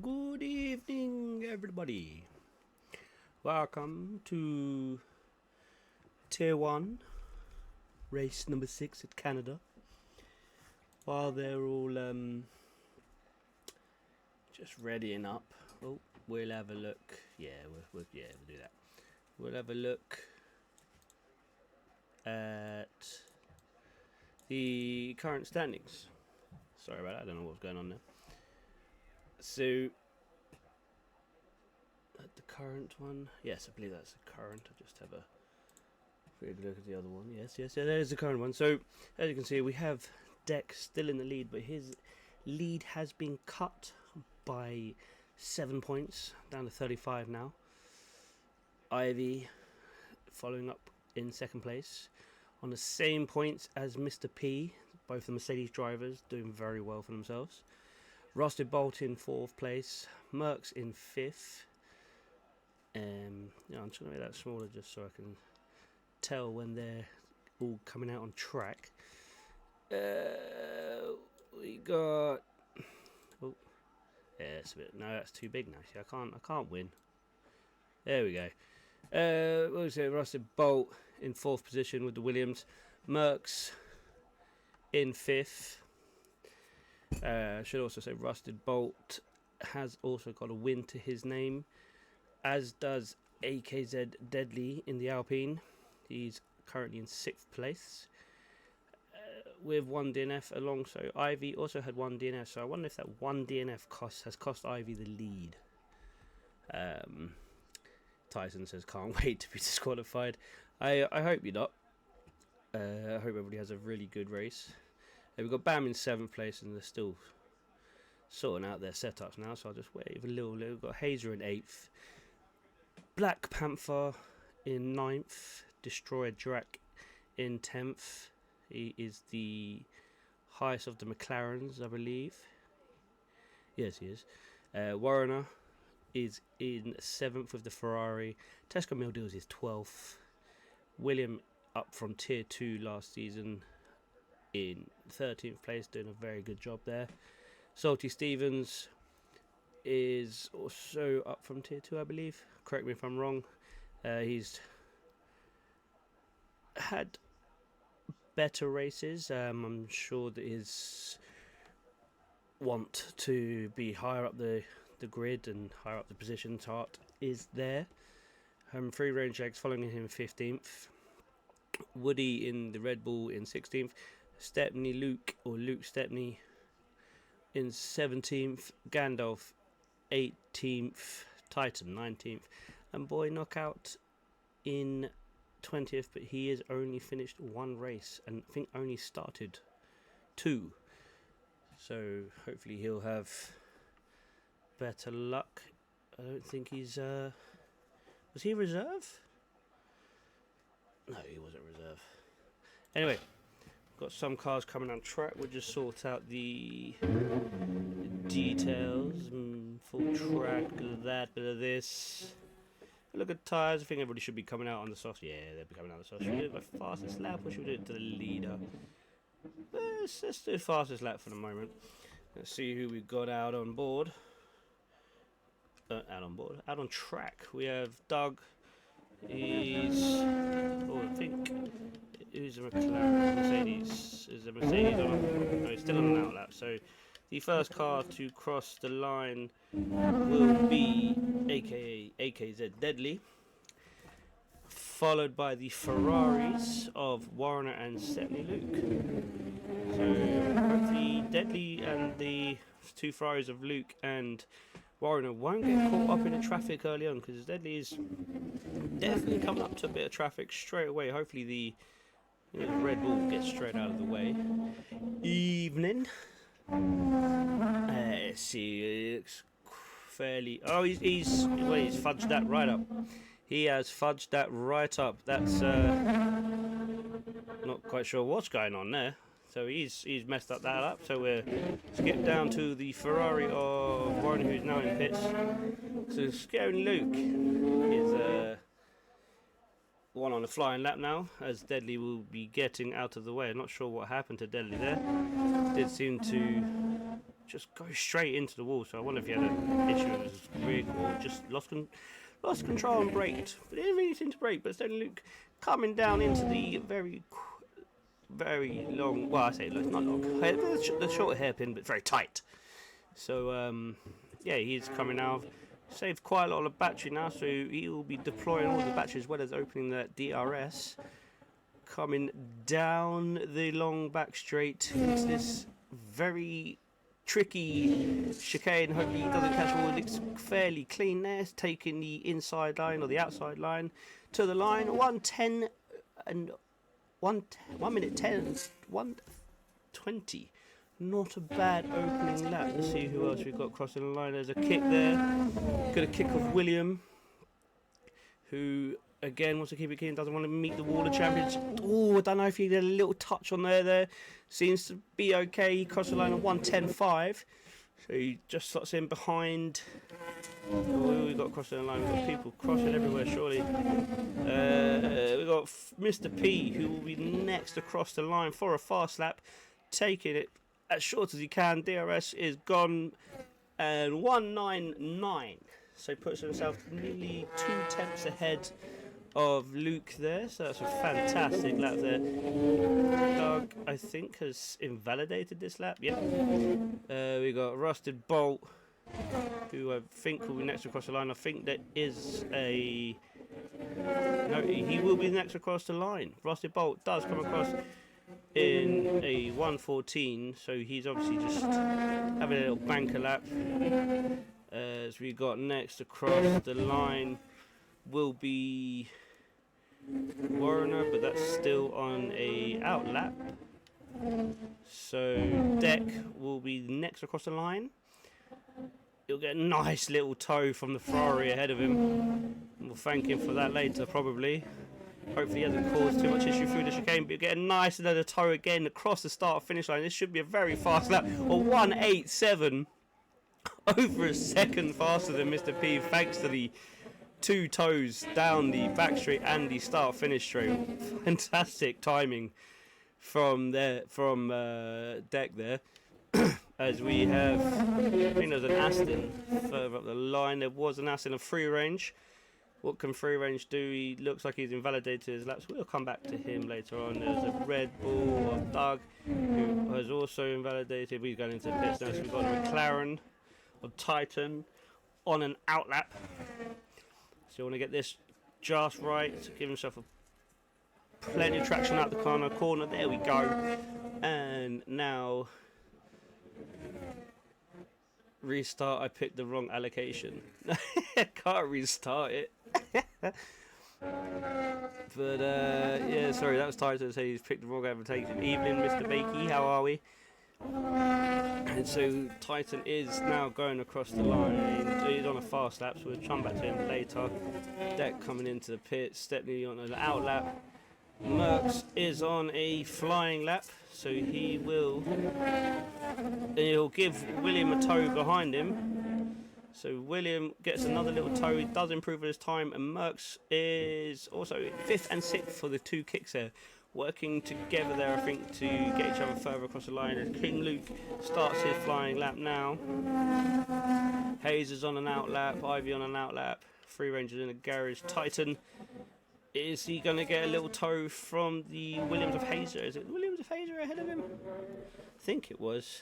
Good evening, everybody. Welcome to Tier 1, race number 6 at Canada. While they're all just readying up, we'll have a look. We'll do that. We'll have a look at the current standings. Sorry about that, I don't know what's going on there. So, at the current one, yes, I believe that's the current. I'll just have a quick look at the other one. Yes, there's the current one. So, as you can see, we have Deck still in the lead, but his lead has been cut by 7 points, down to 35 now. Ivy following up in second place on the same points as Mr. P. Both the Mercedes drivers doing very well for themselves. Rusted Bolt in 4th place, Merckx in 5th. I'm just going to make that smaller just so I can tell when they're all coming out on track. We got... Oh, yeah, it's a bit... No, that's too big now. See, I can't win. There we go. We'll say Rusted Bolt in 4th position with the Williams. Merckx in 5th. Should also say Rusted Bolt has also got a win to his name, as does AKZ Deadly in the Alpine. He's currently in 6th place with 1 DNF alongside Ivy. Also had 1 DNF, so I wonder if that 1 DNF has cost Ivy the lead. Tyson says can't wait to be disqualified. I hope you're not. I hope everybody has a really good race. We've got Bam in 7th place, and they're still sorting out their setups now, so I'll just wave a little. We've got Hazer in 8th. Black Panther in 9th. Destroyer Drac in 10th. He is the highest of the McLarens, I believe. Yes, he is. Warner is in 7th with the Ferrari. Tesco Mildews is 12th. William up from Tier 2 last season in 13th place, doing a very good job there. Salty Stevens is also up from Tier 2, I believe. Correct me if I'm wrong. He's had better races. I'm sure that his want to be higher up the grid and higher up the position chart is there. Free Range X following him in 15th. Woody in the Red Bull in 16th. Stepney Luke Stepney in 17th, Gandalf 18th, Titan 19th, and Boy Knockout in 20th, but he has only finished 1 race and I think only started 2, so hopefully he'll have better luck. I don't think he's was he reserve? No, he wasn't reserve. Anyway, got some cars coming on track. We'll just sort out the details. Full track, bit of that, bit of this. Look at tyres. I think everybody should be coming out on the soft. Yeah, they'll be coming out on the soft. Should we do it by fastest lap or should we do it to the leader? Let's do fastest lap for the moment. Let's see who we got out on board. Out on track. We have Doug. I think who's a McLaren? Mercedes. Is a Mercedes on? No, he's still on an outlap. So the first car to cross the line will be AKZ Deadly, followed by the Ferraris of Warner and Stepney Luke. So hopefully Deadly and the 2 Ferraris of Luke and Warner won't get caught up in the traffic early on, because Deadly is definitely coming up to a bit of traffic straight away. Hopefully the Red Bull gets straight out of the way. Evening. Let's see, it looks fairly... Oh, he's fudged that right up. He has fudged that right up. That's not quite sure what's going on there. So he's messed up that up. So we'll skip down to the Ferrari of Warren, who's now in pits. So Scary Luke is one on a flying lap now, as Deadly will be getting out of the way. I'm not sure what happened to Deadly there. Did seem to just go straight into the wall. So I wonder if he had an issue with his rig or just lost control and braked. But he didn't really seem to brake. But then Luke coming down into the very long. Well, I say it's not long. The short hairpin, but very tight. So yeah, he's coming out. Saved quite a lot of battery now, so he will be deploying all the battery as well as opening that DRS. Coming down the long back straight into this very tricky chicane. Hopefully he doesn't catch all. It looks fairly clean there. It's taking the inside line or the outside line to the line. 1:10 and 1 minute 10, 1:20. Not a bad opening lap. Let's see who else we've got crossing the line. There's a kick there. Got a kick of William, who again wants to keep it clean, doesn't want to meet the wall of champions. Oh, I don't know if he did a little touch on there. Seems to be okay. He crossed the line at 1:10.5. So he just slots in behind. Oh, we've got crossing the line. We've got people crossing everywhere, surely. We've got Mr. P, who will be next across the line for a fast lap, taking it as short as he can. DRS is gone, and 1:99. So he puts himself nearly 2 tenths ahead of Luke there. So that's a fantastic lap there. Doug, I think, has invalidated this lap. Yep. We got Rusted Bolt, who I think will be next across the line. I think there is a... No, he will be next across the line. Rusted Bolt does come across in a 1:14, so he's obviously just having a little banker lap. As we got next across the line will be Warner, but that's still on a out lap. So Deck will be next across the line. He'll get a nice little tow from the Ferrari ahead of him. We'll thank him for that later, probably. Hopefully he hasn't caused too much issue through the chicane, but you get a nice little tow again across the start finish line. This should be a very fast lap. A 1:87, over a second faster than Mr. P, thanks to the 2 tows down the back straight and the start finish straight. Fantastic timing from Deck there. As we have, I think there's an Aston further up the line. There was an Aston of free range. What can free range do? He looks like he's invalidated his laps. We'll come back to him later on. There's a Red Bull of Doug, who has also invalidated. We're going into the pits now. So we've got a McLaren of Titan on an out lap. So you want to get this just right to give himself plenty of traction out the corner. There we go. And now restart. I picked the wrong allocation. Can't restart it. But yeah, sorry, that was Titan. So he's picked the wrong allocation. Evening, Mr. Bakey, how are we? And so Titan is now going across the line. He's on a fast lap, so we'll come back to him later. Deck coming into the pit, Stepney on an out lap. Merckx is on a flying lap, so he'll give William a tow behind him. So William gets another little tow. He does improve his time, and Merckx is also 5th and 6th for the 2 kicks there, working together there, I think, to get each other further across the line. As King Luke starts his flying lap now. Hayes is on an out lap, Ivy on an out lap, Free Rangers in a garage. Titan, is he going to get a little tow from the Williams of Hazer? Is it Williams of Hazer ahead of him? I think it was.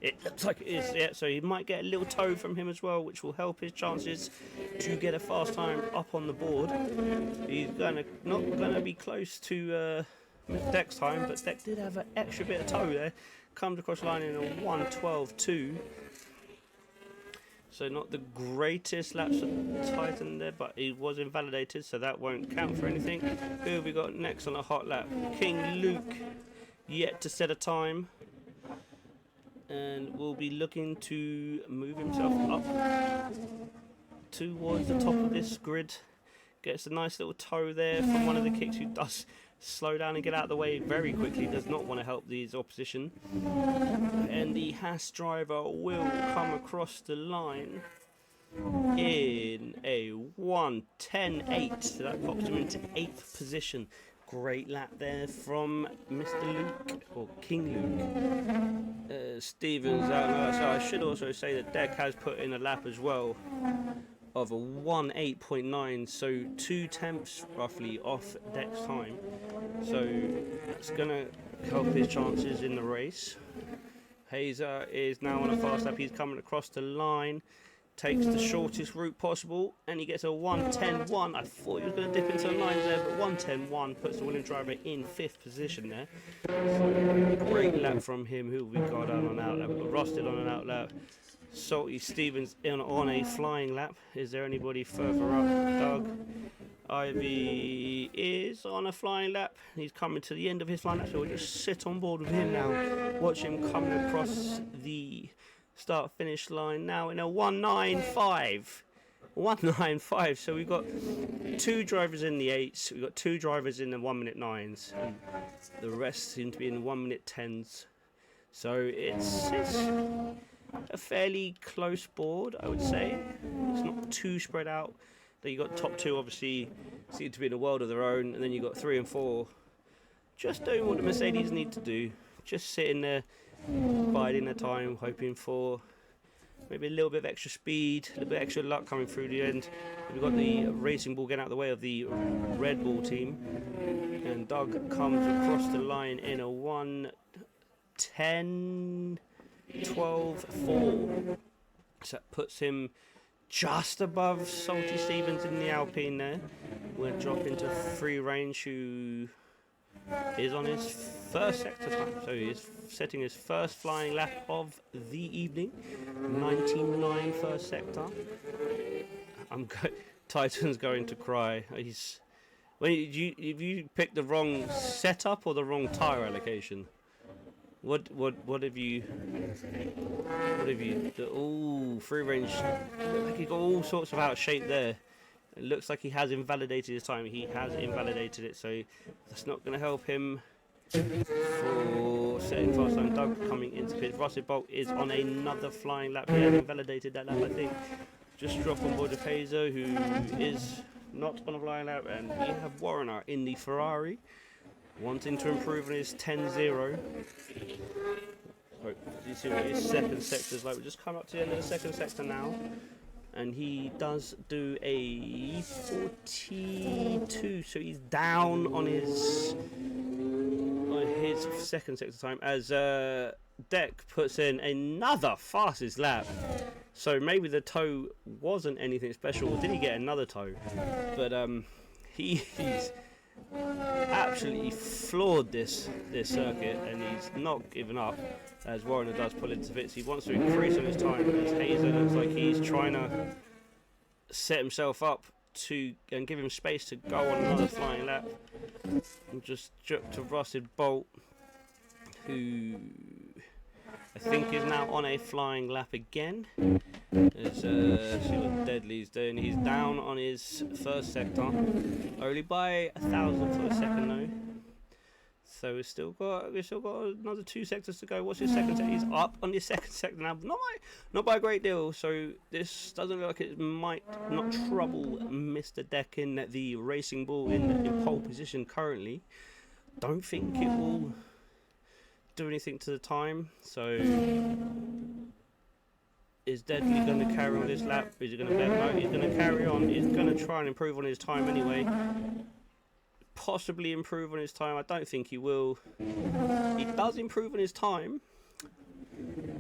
It looks like it is, yeah, so he might get a little tow from him as well, which will help his chances to get a fast time up on the board. He's not going to be close to Deck's time, but Deck did have an extra bit of tow there. Comes across the line in a 1:12.2. So not the greatest laps of Titan there, but he was invalidated, so that won't count for anything. Who have we got next on a hot lap? King Luke, yet to set a time. And will be looking to move himself up towards the top of this grid. Gets a nice little tow there from one of the kicks, who does slow down and get out of the way very quickly. Does not want to help these opposition. And the Haas driver will come across the line in a 1:10.8. So that pops him into 8th position. Great lap there from Mr. Luke, or King Luke. Stevens out. So I should also say that Deck has put in a lap as well of a 1:08.9, so 2 tenths roughly off Deck's time. So it's going to help his chances in the race. Hazer is now on a fast lap. He's coming across the line. Takes the shortest route possible, and he gets a 1:10.1. I thought he was going to dip into the lines there, but 1:10.1 puts the Williams driver in 5th position there. So great lap from him. Who we got on an outlap? We've got Rusted on an outlap. Salty Stevens on a flying lap. Is there anybody further up? Doug Ivy is on a flying lap. He's coming to the end of his flying lap, so we'll just sit on board with him now. Watch him coming across the start finish line now in a 1:95. 1:95. So we've got 2 drivers in the 8s, we've got 2 drivers in the 1-minute 9s, and the rest seem to be in the 1-minute 10s. So it's a fairly close board, I would say. It's not too spread out. Then you got top 2 obviously seem to be in a world of their own, and then you got 3 and 4 just doing what the Mercedes need to do, just sitting there biding their time, hoping for maybe a little bit of extra speed, a little bit extra luck coming through the end. We've got the Racing Bull getting out of the way of the Red Bull team, and Doug comes across the line in a 1:10.12.4. So that puts him just above Salty Stevens in the Alpine there. We'll drop into free range, who is on his first sector time, so he's setting his first flying lap of the evening. 99 first sector. Titan's going to cry. Have you picked the wrong setup or the wrong tire allocation? What have you? Oh, free range. Like he got all sorts of out of shape there. It looks like he has invalidated his time. He has invalidated it, so that's not going to help him for setting fast time. Doug coming into pit. Rusted Bolt is on another flying lap. He has invalidated that lap, I think. Just drop on board with Hazer, who is not on a flying lap, and we have Warrener in the Ferrari, wanting to improve on his 10-0. You see what his second sector is like. We've just come up to the end of the second sector now, and he does do a 42, so he's down on his second sector time as Deck puts in another fastest lap. So maybe the toe wasn't anything special, or did he get another toe? But he's absolutely floored this circuit, and he's not given up as Warren does pull into bits. He wants to increase on his time, as Hazer looks like he's trying to set himself up and give him space to go on another flying lap. And just jerk to Rusted Bolt, who I think is now on a flying lap again. Let's see what Deadly's doing. He's down on his first sector, only by 1,000th of a second though. So we've still got another 2 sectors to go. What's his second sector? He's up on his second sector now, but not by a great deal. So this doesn't look like it might not trouble Mr. Deck in the Racing Bull in pole position currently. Don't think it will do anything to the time. So is Deadly going to carry on this lap? Is he going to bet? No, he's going to carry on. He's going to try and improve on his time anyway. Possibly improve on his time. I don't think he will. He does improve on his time,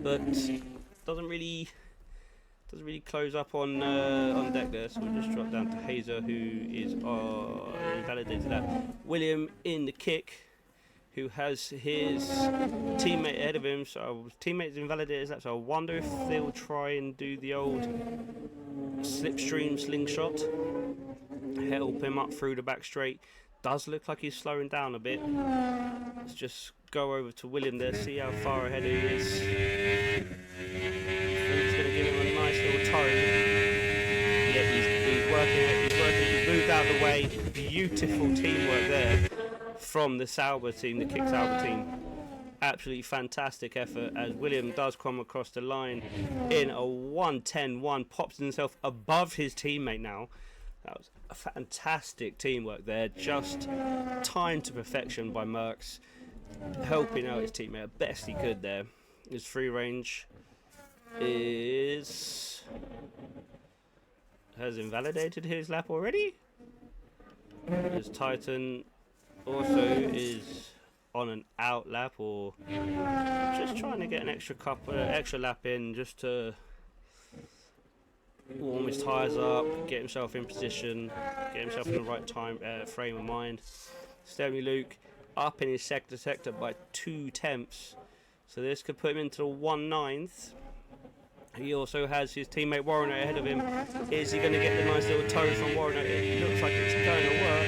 but doesn't really close up on Deck there. So we'll just drop down to Hazer, who is invalidated that. William in the kick, who has his teammate ahead of him. So his teammate's invalidated that. So I wonder if they'll try and do the old slipstream slingshot, help him up through the back straight. Does look like he's slowing down a bit. Let's just go over to William there, see how far ahead he is. He's going to give him a nice little toe. Yeah, he's working. He's moved out of the way. Beautiful teamwork there from the Sauber team, the Kick Sauber team. Absolutely fantastic effort as William does come across the line in a 1:10.1, pops himself above his teammate now. That was a fantastic teamwork there, just timed to perfection by Merckx, helping out his teammate best he could there. His free range has invalidated his lap already. His Titan also is on an out lap, or just trying to get an extra lap in, just to warm his tyres up, get himself in position, get himself in the right frame of mind. Stony Luke up in his sector by 2/10, so this could put him into the 1/9. He also has his teammate Warner ahead of him. Is he going to get the nice little toes from Warner? It looks like it's going to work.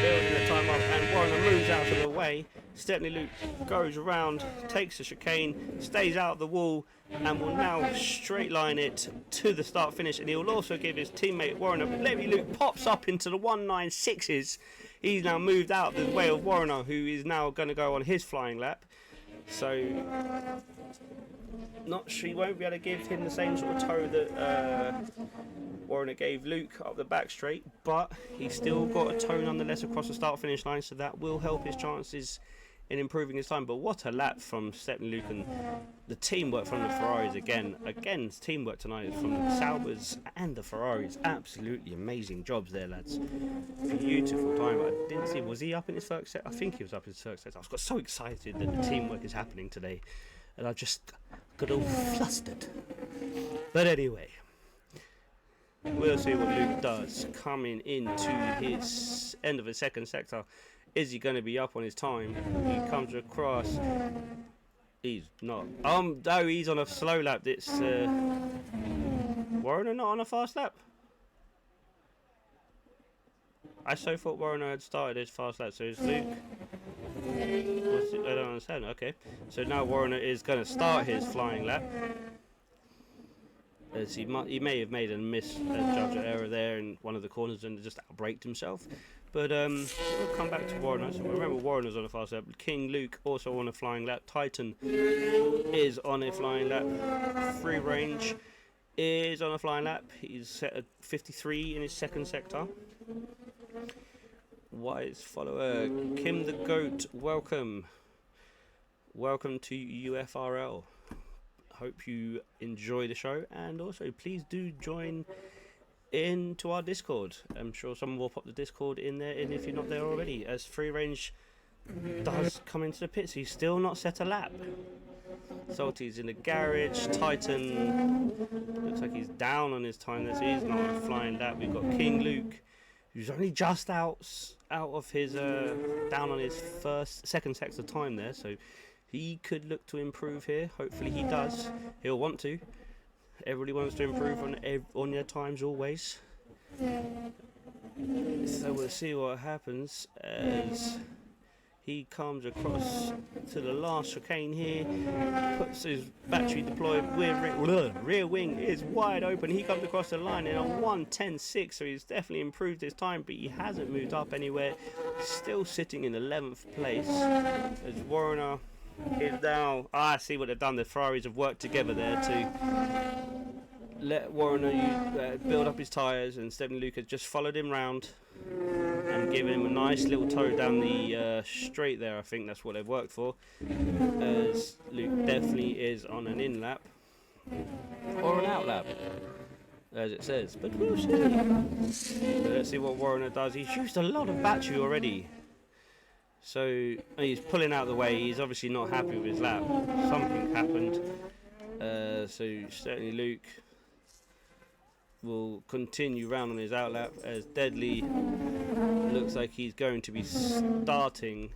Building the time up, and Warner moves out of the way. Stepney Luke goes around, takes the chicane, stays out of the wall, and will now straight line it to the start finish. And he will also give his teammate Warner. Stepney Luke pops up into the 196s. He's now moved out of the way of Warner, who is now going to go on his flying lap. So not sure, he won't be able to give him the same sort of toe that Warner gave Luke up the back straight, but he's still got a toe nonetheless across the start finish line, so that will help his chances in improving his time. But what a lap from Stepney Luke, and the teamwork from the Ferraris again teamwork tonight from the Saubers and the Ferraris. Absolutely amazing jobs there, lads. Beautiful time. I didn't see, was he up in his first set? I think he was up in his first set. I got so excited that the teamwork is happening today, and I just got all flustered. But anyway, we'll see what Luke does coming into his end of the second sector. Is he going to be up on his time? He comes across. He's not. No, he's on a slow lap. It's Warner not on a fast lap. I so thought Warner had started his fast lap. So it's Luke. I don't understand. Okay, so now Warner is going to start his flying lap, as he may have made a misjudge error there in one of the corners and just outbraked himself. But we'll come back to Warner. So remember, Warner's on a fast lap. King Luke also on a flying lap. Titan is on a flying lap. Free range is on a flying lap. He's set at 53 in his second sector. Wise follower Kim the Goat, welcome to Ufrl. Hope you enjoy the show, and also please do join into our Discord. I'm sure someone will pop the Discord in there, and if you're not there already, as Free Range does come into the pits. He's still not set a lap. Salty's in the garage. Titan looks like he's down on his time there, so he's not on a flying lap. We've got King Luke, who's only just out of his down on his second sector time there, so he could look to improve here. Hopefully he does. He'll want to. Everybody wants to improve on their times always. So we'll see what happens as he comes across to the last chicane here, puts his battery deployed, rear wing is wide open. He comes across the line in a 1:10.6, so he's definitely improved his time, but he hasn't moved up anywhere. Still sitting in 11th place as Warner is now. I see what they've done. The Ferraris have worked together there to let Warner build up his tyres, and Stephen Luke has just followed him round and given him a nice little toe down the straight there. I think that's what they've worked for, as Luke definitely is on an in lap or an out lap, as it says, but we'll see. So let's see what Warner does. He's used a lot of battery already, so he's pulling out of the way. He's obviously not happy with his lap. Something happened, so certainly Luke will continue round on his outlap, as Deadly looks like he's going to be starting.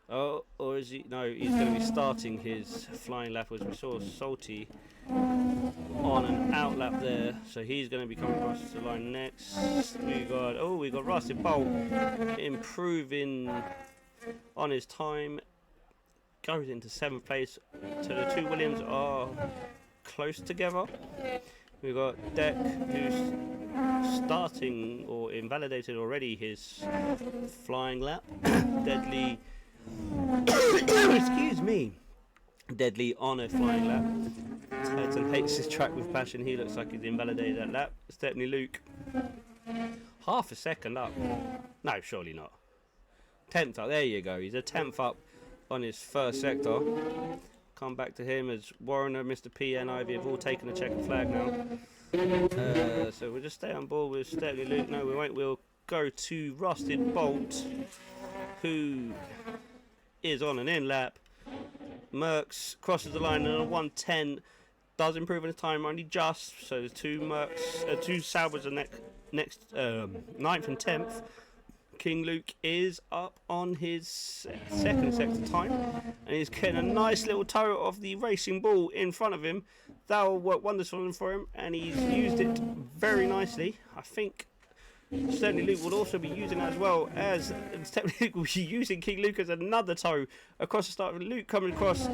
Oh, or is he? No, he's going to be starting his flying lap, as we saw Salty on an outlap there. So he's going to be coming across the line next. We got Rusty Bolt improving on his time. Goes into 7th place. So the two Williams are close together. We've got Deck, who's starting or invalidated already his flying lap. Deadly, excuse me, Deadly on a flying lap. Titan hates his track with passion. He looks like he's invalidated that lap. Stepney Luke Half a second up. No, surely not. 10th up. There you go. He's a 10th up on his first sector. Come back to him as Warrener, Mr. P, and Ivy have all taken a checkered flag now. So we'll just stay on board with Sterling Luke. No, we won't. We'll go to Rusted Bolt, who is on an in lap. Mercs crosses the line and a 110 does improve in his time only just. So the two Mercs, two Salvers are next 9th and 10th. King Luke is up on his second sector time, and he's getting a nice little tow of the racing ball in front of him. That will work wonders for him, and he's used it very nicely. I think certainly Luke will also be using it as well, as Luke will be using King Luke as another tow across the start. Luke coming across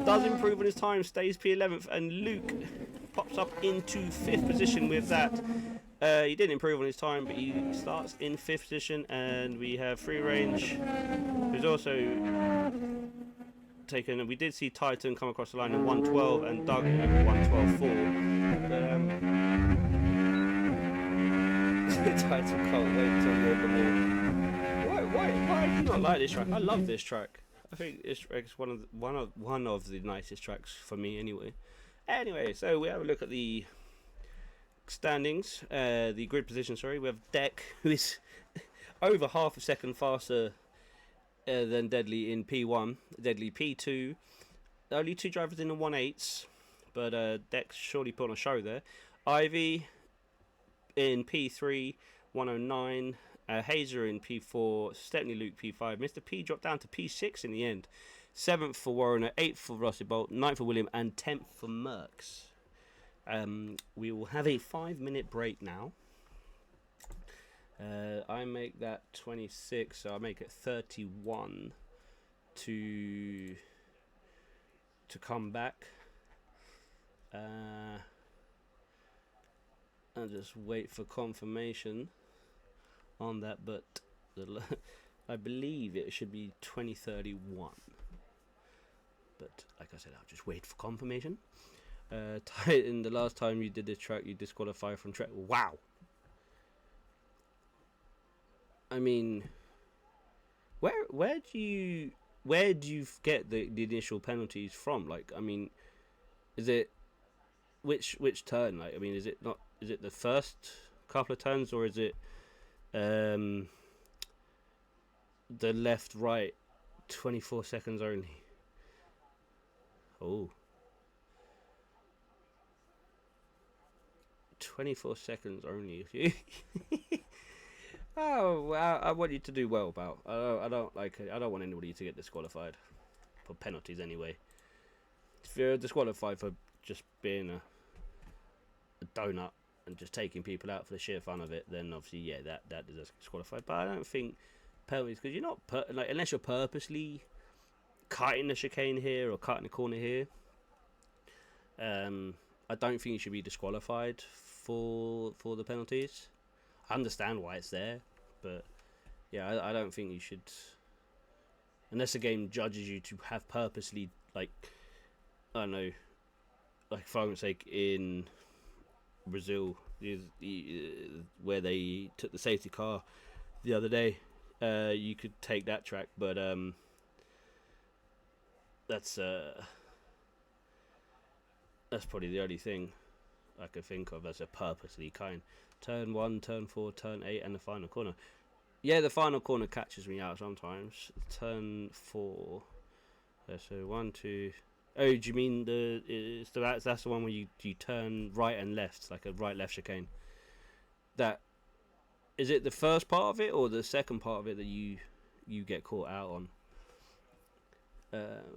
does improve on his time, stays P11th, and Luke pops up into 5th position with that. He didn't improve on his time, but he starts in 5th position, and we have Free Range, who's also taken. We did see Titan come across the line in 112 and Doug at 112.4. But Titan can't wait to walk them all. Why do you not like this track? I love this track. I think this track is one of the nicest tracks for me, anyway. Anyway, so we have a look at the standings, the grid position. Sorry, we have Deck, who is over half a second faster than Deadly in P1. Deadly P2. Only 2 drivers in the 1/8s, but Deck surely put on a show there. Ivy in P3, 109. Hazer in P4. Stepney Luke P5. Mr. P dropped down to P6 in the end. 7th for Warrener, 8th for Rossi Bolt, 9th for William, and 10th for Mercs. We will have a 5-minute break now. I make that 26, so I make it 31 to come back. I'll just wait for confirmation on that, but I believe it should be 2031. But like I said, I'll just wait for confirmation. Titan, the last time you did this track, you disqualified from track. Wow. I mean, where do you get the initial penalties from? Like, I mean, is it which turn? Like, I mean, is it the first couple of turns, or is it the left right 24 seconds only? Oh. 24 seconds only. Oh, well, I want you to do well, pal. I don't want anybody to get disqualified for penalties anyway. If you're disqualified for just being a donut and just taking people out for the sheer fun of it, then obviously, yeah, that is disqualified. But I don't think penalties, because you're not unless you're purposely cutting the chicane here or cutting the corner here. I don't think you should be disqualified for the penalties. I understand why it's there, but yeah, I don't think you should, unless the game judges you to have purposely, like, I don't know, like for argument's sake, in Brazil, where they took the safety car the other day, you could take that track, but that's probably the only thing I could think of as a purposely kind. Turn 1, turn 4, turn 8, and the final corner. Yeah, the final corner catches me out sometimes. Turn 4. So 1, 2. Oh, do you mean that's the one where you turn right and left, like a right-left chicane? That is it. The first part of it or the second part of it that you get caught out on?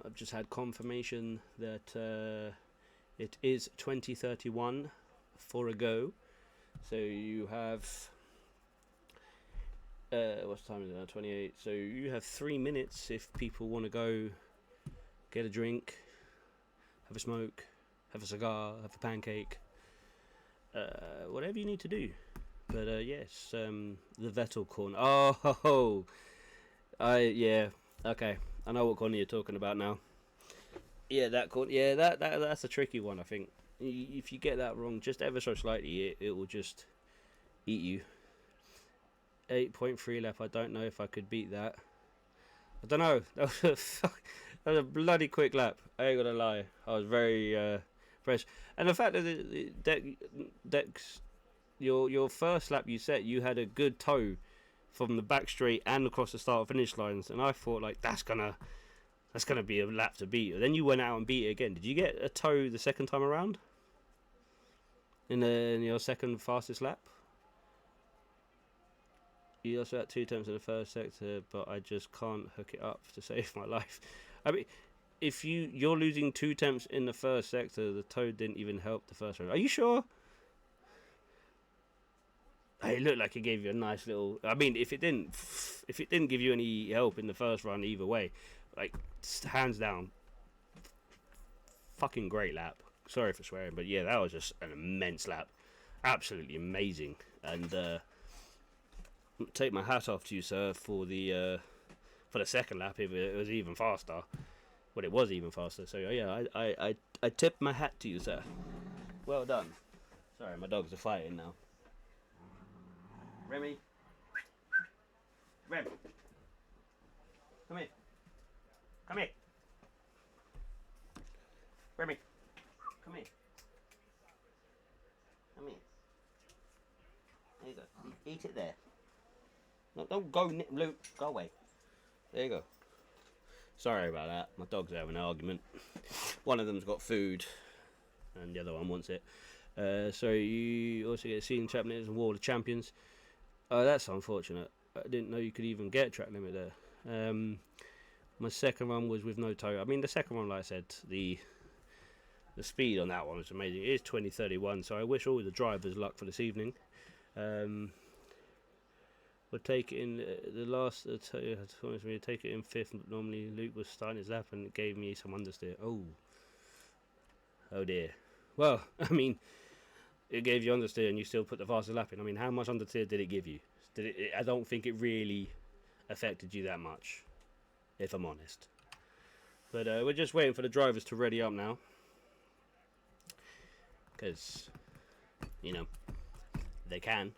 I've just had confirmation that it is 2031 for a go. So you have what time is it now? 28. So you have 3 minutes if people want to go get a drink, have a smoke, have a cigar, have a pancake, whatever you need to do. But yes, the Vettel corner. Oh, yeah. Okay, I know what corner you're talking about now. Yeah, that corner. Yeah, that's a tricky one. I think if you get that wrong, just ever so slightly, it will just eat you. 8.3 lap. I don't know if I could beat that. I don't know. That was a bloody quick lap. I ain't gonna lie. I was very fresh. And the fact that Dex, your first lap you set, you had a good toe from the back straight and across the start finish lines, and I thought like that's gonna be a lap to beat. Then you went out and beat it again. Did you get a toe the second time around in your second fastest lap? You also had 2 attempts in the first sector, but I just can't hook it up to save my life. I mean, if you're losing 2 attempts in the first sector, the toe didn't even help the first round. Are you sure? It looked like it gave you a nice little. I mean, if it didn't give you any help in the first run, either way, like hands down, fucking great lap. Sorry for swearing, but yeah, that was just an immense lap, absolutely amazing. And take my hat off to you, sir, for the second lap. If it was even faster, well, it was even faster. So yeah, I tip my hat to you, sir. Well done. Sorry, my dogs are fighting now. Remy, Rem, come here, come here, Remy, come here, come here. There you go. Eat it there. No, don't go, Luke. Go away. There you go. Sorry about that. My dogs are having an argument. One of them's got food, and the other one wants it. So you also get Season Champions and War of Champions. That's unfortunate. I didn't know you could even get track limit there. My second run was with no toe. I mean, the second one, like I said, the speed on that one was amazing. It is 20:31, so I wish all the drivers luck for this evening. We'll take it in the last. Take it in 5th. Normally Luke was starting his lap and it gave me some understeer. Oh dear. Well, I mean, it gave you understeer and you still put the fastest lap in. I mean, how much understeer did it give you? I don't think it really affected you that much, if I'm honest. But we're just waiting for the drivers to ready up now, because you know they can.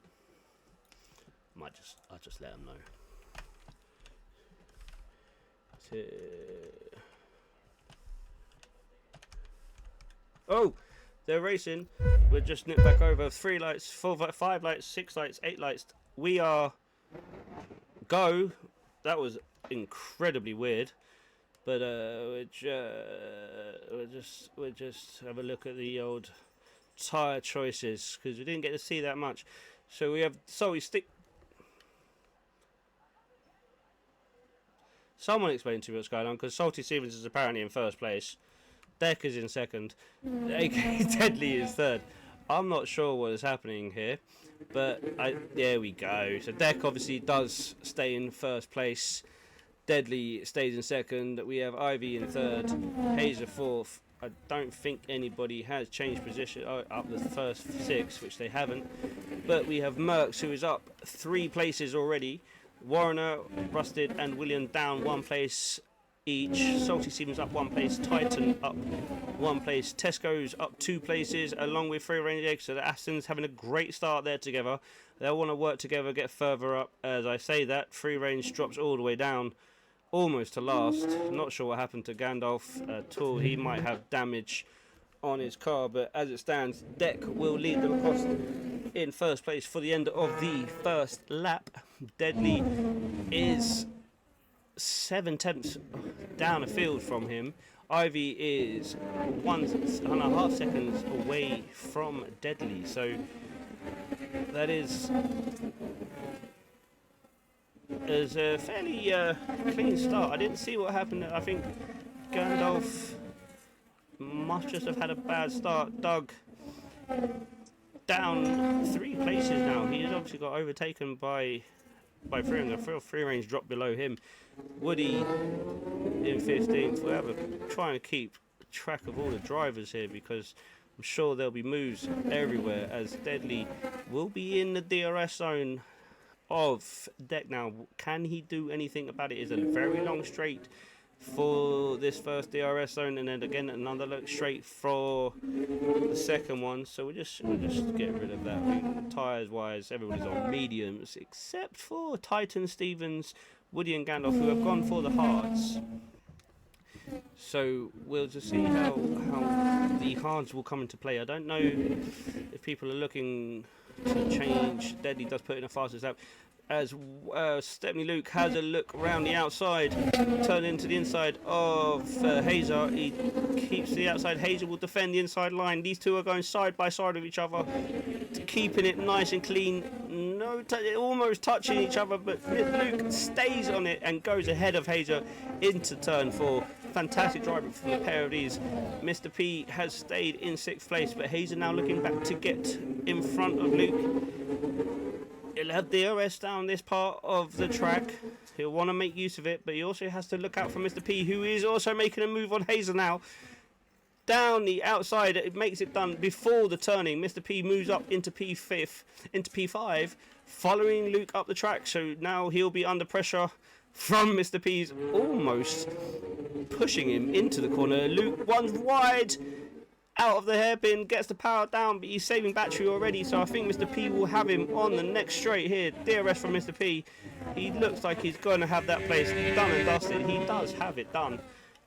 I'll just let them know. Oh, they're racing. We'll just nip back over. 3 lights, 4, 5 lights, 6 lights, 8 lights. We are go. That was incredibly weird. But we'll just have a look at the old tyre choices, because we didn't get to see that much. So we have Salty Stick. Someone explain to me what's going on, because Salty Stevens is apparently in first place. Deck is in second. AK Deadly is third. I'm not sure what is happening here, but there we go. So Deck obviously does stay in first place. Deadly stays in second. We have Ivy in third. Hazer fourth. I don't think anybody has changed position up the first 6, which they haven't. But we have Merckx, who is up 3 places already. Warner, Rusted and William down 1 place each. Salty Stevens up 1 place. Titan up 1 place. Tesco's up 2 places, along with Free Range Eggs. So the Astons having a great start there together. They'll want to work together, get further up. As I say that, Free Range drops all the way down, almost to last. Not sure what happened to Gandalf at all. He might have damage on his car, but as it stands, Deck will lead them across in first place for the end of the first lap. Deadly is 7 tenths down a field from him. Ivy is 1.5 seconds away from Deadly, so that is a fairly clean start. I didn't see what happened. I think Gandalf must just have had a bad start. Doug down 3 places now. He has obviously got overtaken by Free Range. Free Range dropped below him. Woody in 15th. We're trying to keep track of all the drivers here, because I'm sure there'll be moves everywhere, as Deadly will be in the DRS zone of Deck now. Can he do anything about it? It's a very long straight for this first DRS zone, and then again another look straight for the second one. So we'll just get rid of that. Tyres wise, everybody's on mediums except for Titan, Stevens, Woody and Gandalf, who have gone for the hards. So we'll just see how the hards will come into play. I don't know if people are looking to change. Deadly does put in a fastest lap, as Stepney Luke has a look around the outside, turn into the inside of Hazer. He keeps the outside. Hazer will defend the inside line. These two are going side by side with each other, keeping it nice and clean. No, almost touching each other, but Luke stays on it and goes ahead of Hazer into turn 4. Fantastic driving from the pair of these. Mr. P has stayed in 6th place, but Hazer now looking back to get in front of Luke. He'll have DRS down this part of the track. He'll want to make use of it, but he also has to look out for Mr. P, who is also making a move on Hazer now. Down the outside, it makes it done before the turning. Mr. P moves up into P5, following Luke up the track. So now he'll be under pressure from Mr. P's almost pushing him into the corner. Luke runs wide out of the hairpin, gets the power down, but he's saving battery already, so I think Mr. P will have him on the next straight here. DRS from Mr. P. He looks like he's going to have that place done and dusted. He does have it done.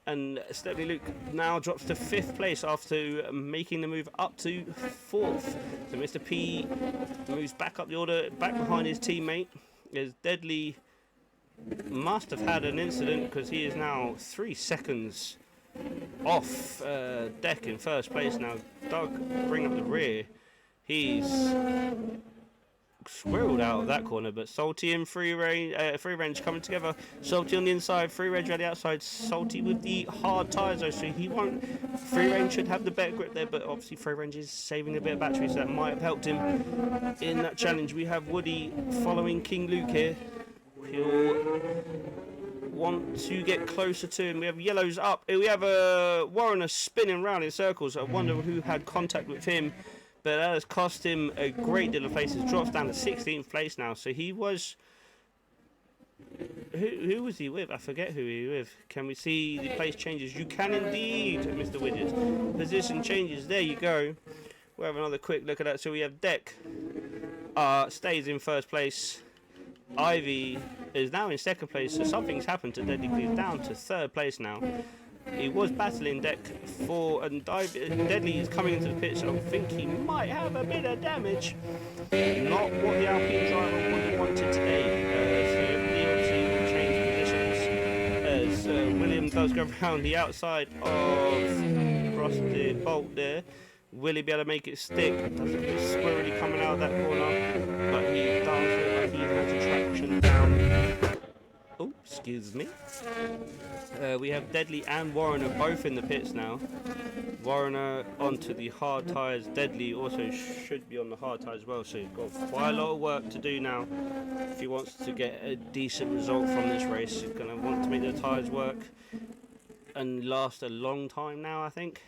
And Stepney Luke now drops to 5th place after making the move up to 4th. So Mr. P moves back up the order, back behind his teammate. As Deadly must have had an incident, because he is now 3 seconds off deck in 1st place now. Doug bring up the rear. He's squirreled out of that corner, but Salty and Free Range coming together. Salty on the inside, Free Range on the outside. Salty with the hard tyres though, so he won't. Free Range should have the better grip there, but obviously Free Range is saving a bit of battery, so that might have helped him in that challenge. We have Woody following King Luke here. He'll want to get closer to him. We have yellows up. We have Warrener spinning round in circles. I wonder who had contact with him, but that has cost him a great deal of places. Drops down to 16th place now. So he was... Who was he with? I forget who he was with. Can we see the place changes? You can indeed, Mr. Widget. Position changes. There you go. We'll have another quick look at that. So we have Deck stays in 1st place. Ivy is now in 2nd place, so something's happened to Deadly. He's down to 3rd place now. He was battling Deck for, and Deadly is coming into the pit, so I think he might have a bit of damage. Not what the Alpine driver would have wanted today. So he obviously will change positions as William does go around the outside of Rusty Bolt there. Will he be able to make it stick? Does look a bit squirrely coming out of that corner, but he does look like he has a traction down. Oh, excuse me. We have Deadly and Warrener both in the pits now. Warrener onto the hard tyres. Deadly also should be on the hard tyres as well, so he's got quite a lot of work to do now. If he wants to get a decent result from this race, he's going to want to make the tyres work and last a long time now, I think.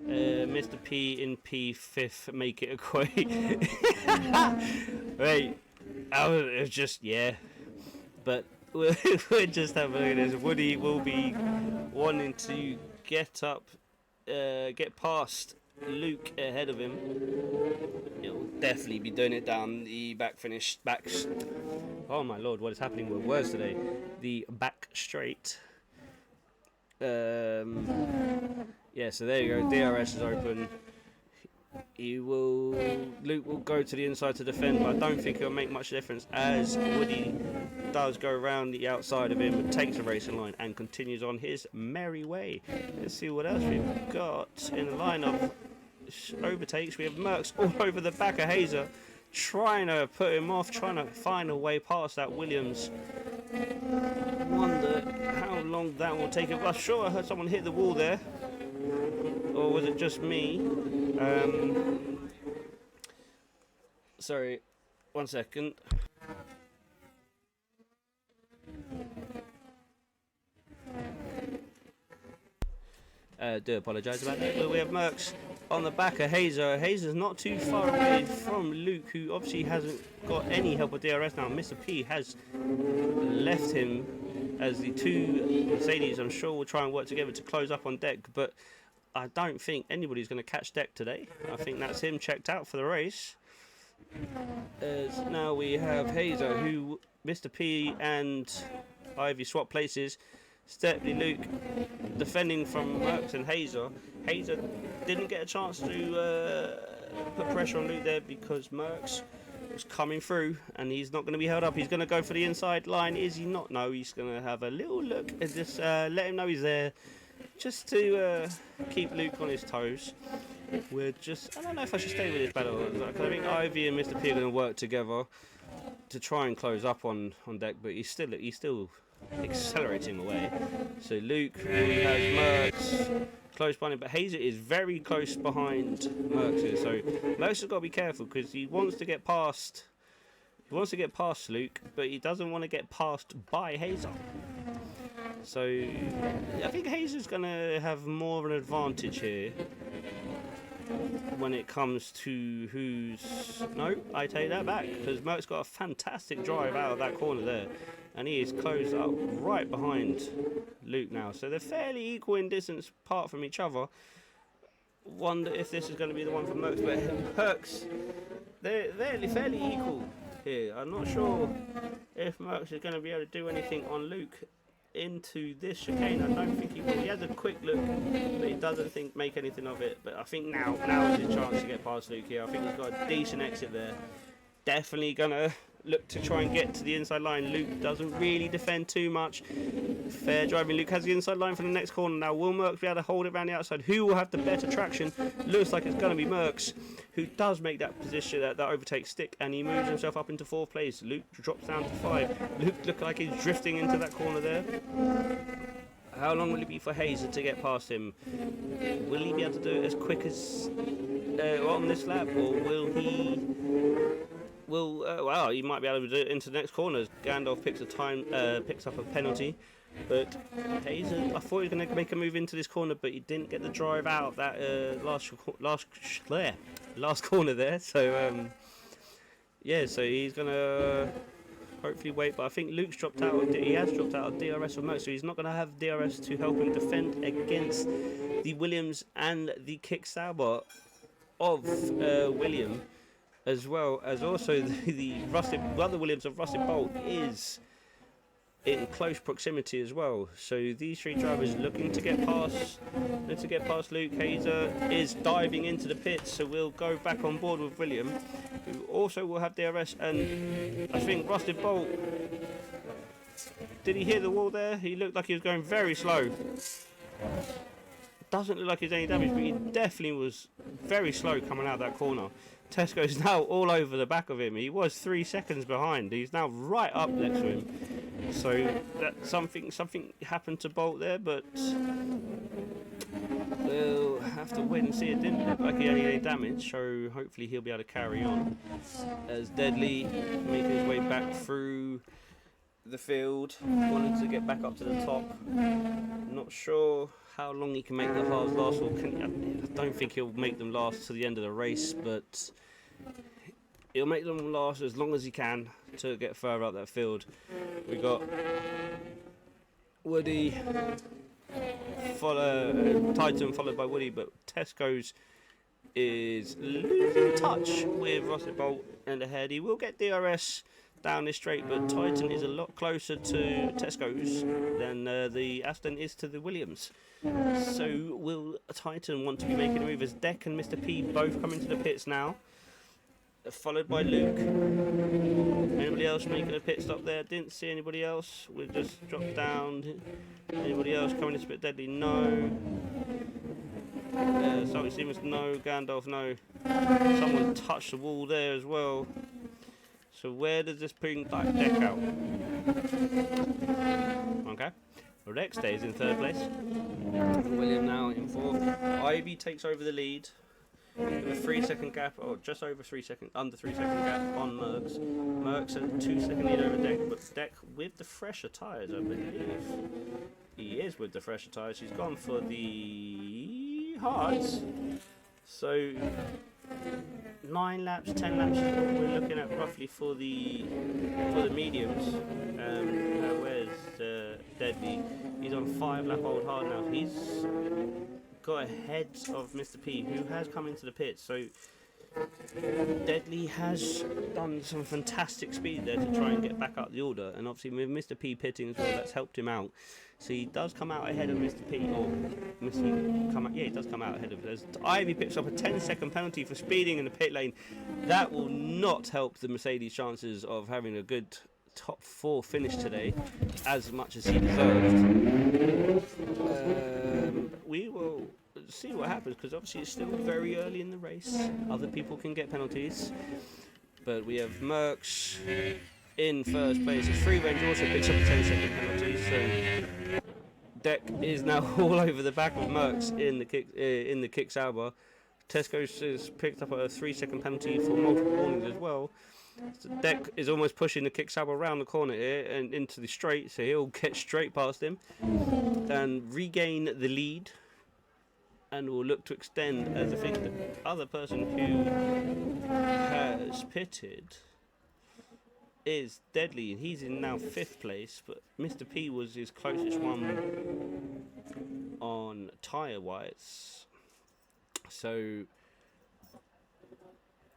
Mr. P in P5 make it equate. Right, it was just, yeah, but we'll just have a look at this. Woody will be wanting to get past Luke ahead of him. He'll definitely be doing it down the backs. Oh my lord, what is happening with words today? The back straight. Yeah, so there you go. DRS is open. Luke will go to the inside to defend, but I don't think it'll make much difference as Woody does go around the outside of him and takes the racing line and continues on his merry way. Let's see what else we've got in the line of overtakes. We have Merckx all over the back of Hazer, trying to put him off, trying to find a way past that Williams. Wonder how long that will take. I'm sure I heard someone hit the wall there. Or was it just me? Sorry, 1 second. Do apologise about that. But we have Merckx on the back of Hazer. Hazer's not too far away from Luke, who obviously hasn't got any help with DRS now. Mr. P has left him as the two Mercedes, I'm sure, will try and work together to close up on Deck, but I don't think anybody's going to catch Deck today. I think that's him checked out for the race. As now we have Hazer, who Mr. P and Ivy swap places. Stepley Luke defending from Merckx and Hazer. Hazer didn't get a chance to put pressure on Luke there because Merckx was coming through and he's not going to be held up. He's going to go for the inside line. Is he not? No, he's going to have a little look and just let him know he's there, just to keep Luke on his toes. We're just, I don't know if I should stay with this battle. I think Ivy and Mr. P are going to work together to try and close up on Deck, but he's still accelerating away. So Luke has Merckx close behind him, but Hazer is very close behind Merckx. So Merckx has got to be careful because he wants to get past. He wants to get past Luke, but he doesn't want to get passed by Hazer. So I think Hazer's going to have more of an advantage here when it comes to who's... No, I take that back, because Merckx got a fantastic drive out of that corner there, and he is closed up right behind Luke now. So they're fairly equal in distance apart from each other. Wonder if this is going to be the one for Merckx, but Merckx, they're fairly equal here. I'm not sure if Merckx is going to be able to do anything on Luke into this chicane. I don't think he will. He has a quick look, but he doesn't make anything of it. But I think now is his chance to get past Luke here. I think he's got a decent exit there. Definitely gonna look to try and get to the inside line. Luke doesn't really defend too much. Fair driving. Luke has the inside line for the next corner. Now will Merckx be able to hold it around the outside? Who will have the better traction? Looks like it's going to be Merckx, who does make that position, that overtake stick, and he moves himself up into 4th place. Luke drops down to 5. Luke looks like he's drifting into that corner there. How long will it be for Hazer to get past him? Will he be able to do it as quick as on this lap, or will he... Well, he might be able to do it into the next corner. Gandalf picks up a penalty, but Hazer, I thought he was going to make a move into this corner, but he didn't get the drive out that last corner there. So yeah, so he's going to hopefully wait. But I think Luke's dropped out. He has dropped out of DRS for Merckx, so he's not going to have DRS to help him defend against the Williams and the kick Sauber of William. As well as also the other Williams of Rusted Bolt is in close proximity as well. So these three drivers looking to get past Luke. Hazer is diving into the pits, so we'll go back on board with William, who also will have DRS. And I think Rusted Bolt, did he hear the wall there? He looked like he was going very slow. Doesn't look like he's any damage, but he definitely was very slow coming out of that corner. Tesco's now all over the back of him. He was 3 seconds behind. He's now right up next to him. So that something happened to Bolt there, but we'll have to wait and see. It didn't look like he had any damage, so hopefully he'll be able to carry on. As Deadly making his way back through the field, wanted to get back up to the top. Not sure how long he can make the halves last, or I don't think he'll make them last to the end of the race, but he'll make them last as long as he can to get further up that field. We got Woody, Titan followed by Woody, but Tesco's is losing touch with Rusted Bolt and ahead. He will get DRS down this straight, but Titan is a lot closer to Tesco's than the Aston is to the Williams. So will Titan want to be making a move as Deck and Mr. P both come into the pits now, followed by Luke. Anybody else making a pit stop there? Didn't see anybody else. We'll just drop down. Anybody else coming to pit? Deadly? No. Salty Seamus? No. Gandalf? No. Someone touched the wall there as well. So where does this bring Deck out? Okay. Rex stays in 3rd place. William now in 4th. Ivy takes over the lead with a 3-second gap, or just over 3 seconds, under 3 second gap on Merckx. Merckx has a 2-second lead over Deck, but Deck with the fresher tyres, I believe. He is with the fresher tyres. He's gone for the hards. So 9 laps, 10 laps we're looking at roughly for the mediums. Where's Deadly. He's on 5 lap old hard now. He's got ahead of Mr. P, who has come into the pit. So Deadly has done some fantastic speed there to try and get back up the order, and obviously with Mr. P pitting as well, that's helped him out. So he does come out ahead of Mr. P, or he does come out ahead of us. Ivy picks up a 10-second penalty for speeding in the pit lane. That will not help the Mercedes' chances of having a good top 4 finish today, as much as he deserved. We will see what happens, because obviously it's still very early in the race. Other people can get penalties, but we have Merckx in first place. His free range also picks up a 10-second penalty, so Deck is now all over the back of Merckx in the kick Sauber. Tesco's has picked up a 3-second penalty for multiple warnings as well. So Deck is almost pushing the kick Sauber around the corner here and into the straight, so he'll get straight past him and regain the lead, and will look to extend, as I think the other person who has pitted is Deadly, and he's in now 5th place, but Mr. P was his closest one on tyre wise. So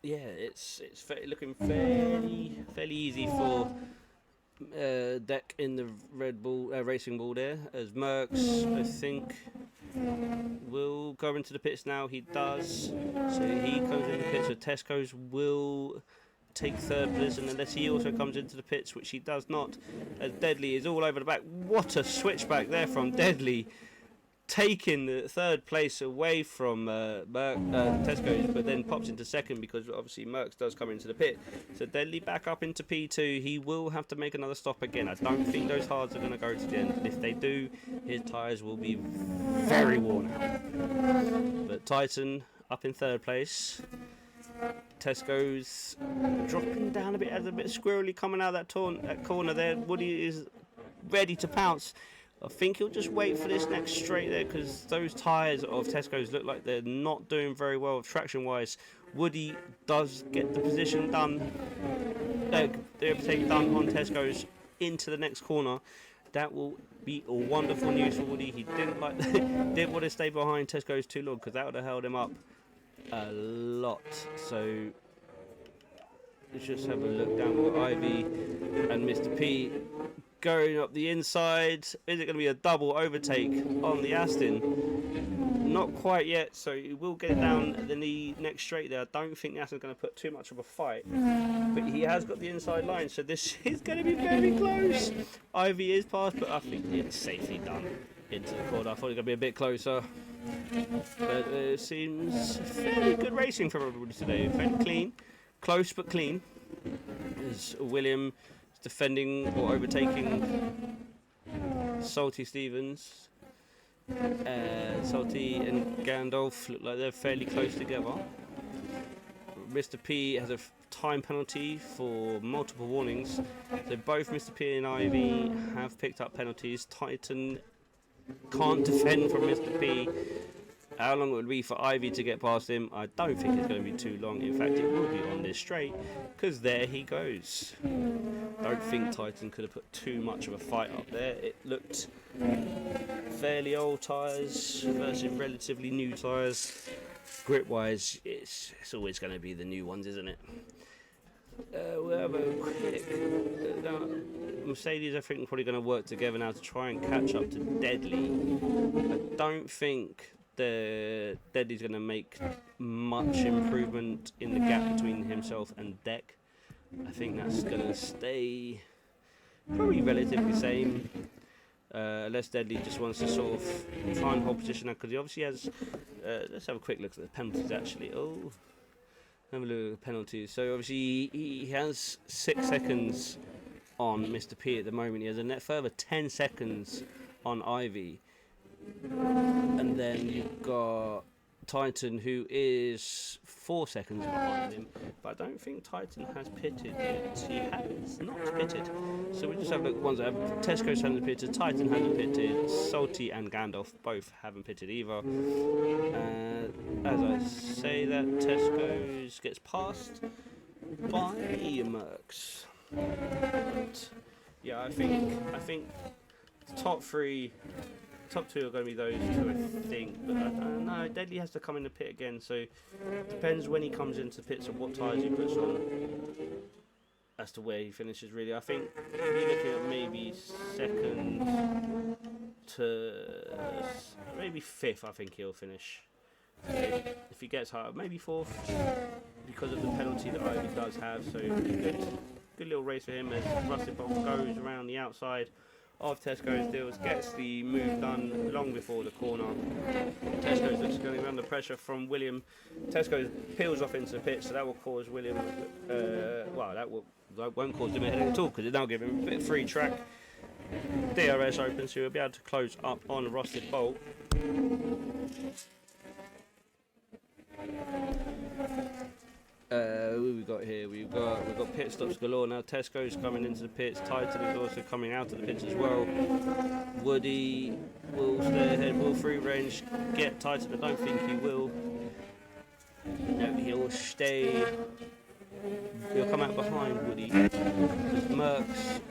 yeah, it's looking fairly easy for Deck in the Red Bull Racing Bull there, as Merckx, I think, will go into the pits now. He does, so he comes in the pits. So Tesco's will take 3rd position unless he also comes into the pits, which he does not, as Deadly is all over the back. What a switchback there from Deadly, taking the 3rd place away from Tesco's, but then pops into 2nd because obviously Merckx does come into the pit. So Deadly back up into P2. He will have to make another stop again. I don't think those hards are going to go to the end, and if they do, his tyres will be very worn out. But Titan up in 3rd place. Tesco's dropping down a bit, as a bit squirrely coming out of that corner there. Woody is ready to pounce. I think he'll just wait for this next straight there, because those tyres of Tesco's look like they're not doing very well traction wise. Woody does get the position done, the overtake done on Tesco's into the next corner. That will be a wonderful news for Woody. He didn't want to stay behind Tesco's too long, because that would have held him up a lot. So let's just have a look down with Ivy and Mr. P going up the inside. Is it going to be a double overtake on the Aston? Not quite yet, so he will get it down the next straight there. I don't think the Aston's going to put too much of a fight, but he has got the inside line, so this is going to be very close. Ivy is past, but I think it's safely done into the corner. I thought it was going to be a bit closer, but it seems fairly good racing for everybody today. Fairly clean, close but clean. As William is defending or overtaking Salty Stevens. Salty and Gandalf look like they're fairly close together. Mr. P has a time penalty for multiple warnings. So both Mr. P and Ivy have picked up penalties. Titan can't defend from Mr. P. How long it would be for Ivy to get past him, I don't think it's going to be too long. In fact, it will be on this straight, because there he goes. Don't think Titan could have put too much of a fight up there. It looked fairly old tyres versus relatively new tyres. Grip wise, it's always going to be the new ones, isn't it? We'll have a quick Mercedes, I think, are probably going to work together now to try and catch up to Deadly. I don't think the Deadly's going to make much improvement in the gap between himself and Deck. I think that's going to stay probably relatively same, unless Deadly just wants to sort of try and hold position now, because he obviously has. Let's have a quick look at the penalties actually. Oh, have a look at the penalties. So obviously he has 6 seconds on Mr. P at the moment. He has a net further 10 seconds on Ivy. And then you've got Titan, who is 4 seconds behind him, but I don't think Titan has pitted yet. He has not pitted. So we just have a look. Ones that have Tesco's hasn't pitted, Titan hasn't pitted, Salty and Gandalf both haven't pitted either. As I say that, Tesco's gets passed by Merckx. But yeah, I think The top three, top two are going to be those two, I think. But I don't know. Deadly has to come in the pit again, so it depends when he comes into the pits and what tyres he puts on as to where he finishes. Really, I think you're looking at maybe second to maybe fifth. I think he'll finish. If he gets higher, maybe fourth, because of the penalty that Ivy does have. So good little race for him as Rusted Bolt goes around the outside of Tesco's Deals, gets the move done long before the corner. Tesco's looks going under pressure from William. Tesco's peels off into the pitch, so that will cause William, that won't cause him a headache at all, because it'll now give him a bit of free track. DRS opens, so he'll be able to close up on Rusted Bolt. Who we got here? We've got pit stops galore now. Tesco's coming into the pits. Titan is also coming out of the pits as well. Woody will stay ahead. Will free range get Titan? I don't think he will. No, he'll stay. He'll come out behind Woody. Merckx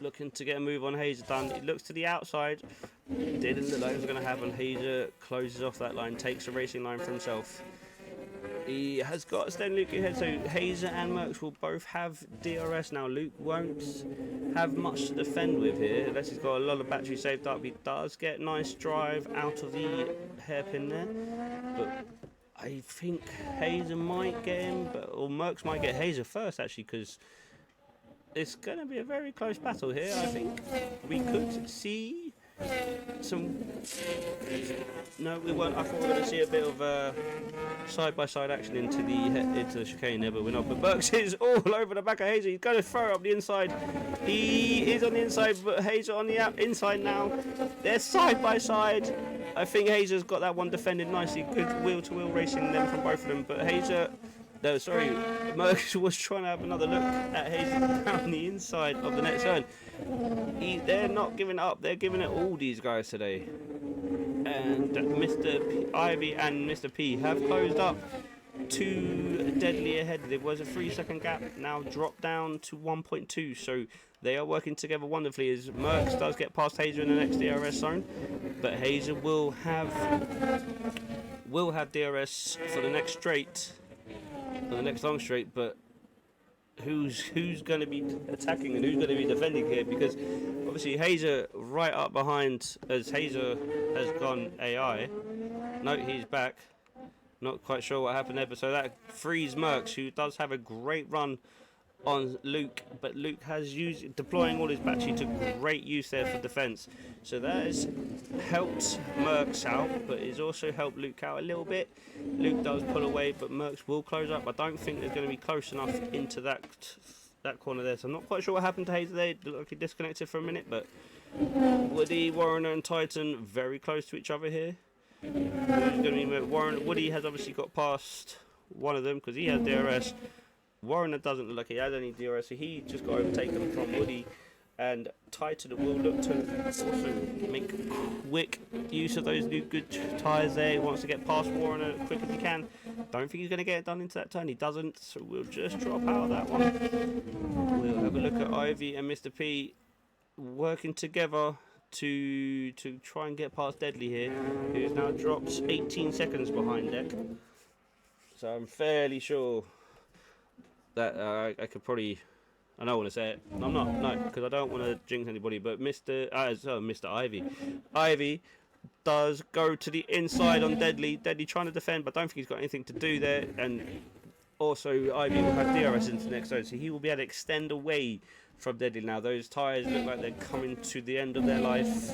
looking to get a move on Hazer done. He looks to the outside. Didn't look like it was going to happen. Hazer closes off that line, takes the racing line for himself. He has got Sten Luke ahead, so Hazer and Merckx will both have DRS now. Luke won't have much to defend with here, unless he's got a lot of battery saved up. He does get nice drive out of the hairpin there, but I think Hazer might get him, or Merckx might get Hazer first, actually, because it's going to be a very close battle here. I think we could see some... No, we won't. I thought we were going to see a bit of side-by-side action into the chicane there, but we're not. But Merckx is all over the back of Hazer. He's going to throw it up the inside. He is on the inside, but Hazer on the inside now. They're side-by-side. I think Hazer's got that one defended nicely. Good wheel-to-wheel racing them from both of them. But Merckx was trying to have another look at Hazer down the inside of the next turn. They're not giving up. They're giving it all, these guys today. And Mr. Ivy and Mr. P have closed up to Deadly ahead. There was a 3-second gap, now dropped down to 1.2. So they are working together wonderfully as Merckx does get past Hazer in the next DRS zone. But Hazer will have DRS for the next straight, for the next long straight. But who's going to be attacking and who's going to be defending here? Because obviously Hazer right up behind, as Hazer has gone AI. No, he's back. Not quite sure what happened there, but so that frees Merckx, who does have a great run on Luke, but Luke has deploying all his battery to great use there for defense. So that has helped Merckx out, but it's also helped Luke out a little bit. Luke does pull away, but Merckx will close up. I don't think there's going to be close enough into that corner there. So I'm not quite sure what happened to Hazer there. It looked like he disconnected for a minute, but Woody, Warren and Titan very close to each other here. Woody has obviously got past one of them because he has DRS. Warren doesn't look like he has any DRS, so he just got overtaken from Woody. And Titan will look to also make quick use of those new good tyres there. He wants to get past Warren as quick as he can. Don't think he's going to get it done into that turn. He doesn't, so we'll just drop out of that one. We'll have a look at Ivy and Mr. P working together to try and get past Deadly here, who's now dropped 18 seconds behind deck. So I'm fairly sure that I could probably... I don't want to say it. I'm not, no, because I don't want to jinx anybody, but Mr. Ivy. Ivy does go to the inside on Deadly. Deadly trying to defend, but I don't think he's got anything to do there. And also, Ivy will have DRS into the next zone, so he will be able to extend away from Deadly now. Those tyres look like they're coming to the end of their life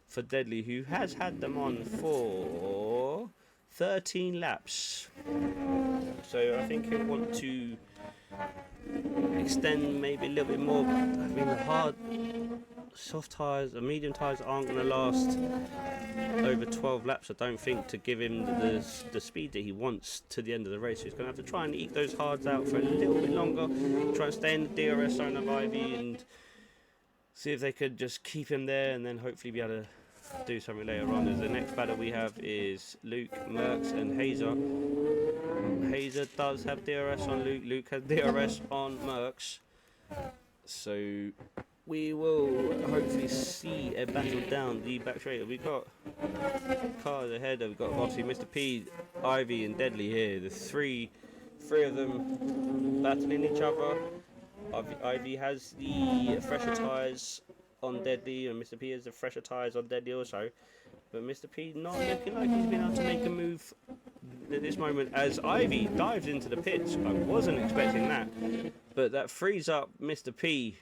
for Deadly, who has had them on for 13 laps. So I think he'll want to extend maybe a little bit more. I mean, the hard, soft tyres, the medium tyres aren't going to last over 12 laps, I don't think, to give him the speed that he wants to the end of the race. So he's going to have to try and eke those hards out for a little bit longer, try and stay in the DRS zone of Ivy and see if they could just keep him there and then hopefully be able to do something later on. As the next battle we have is Luke, Merckx and Hazer. Hazer does have DRS on Luke. Luke has DRS on Merckx. So we will hopefully see a battle down the back straight. We've got cars ahead. We've got obviously Mr. P, Ivy, and Deadly here. The three of them battling each other. Ivy has the fresher tyres on Deadly, and Mr. P has the fresher tyres on Deadly also. But Mr. P not looking like he's been able to make a move at this moment as Ivy dives into the pits. I wasn't expecting that, but that frees up Mr. P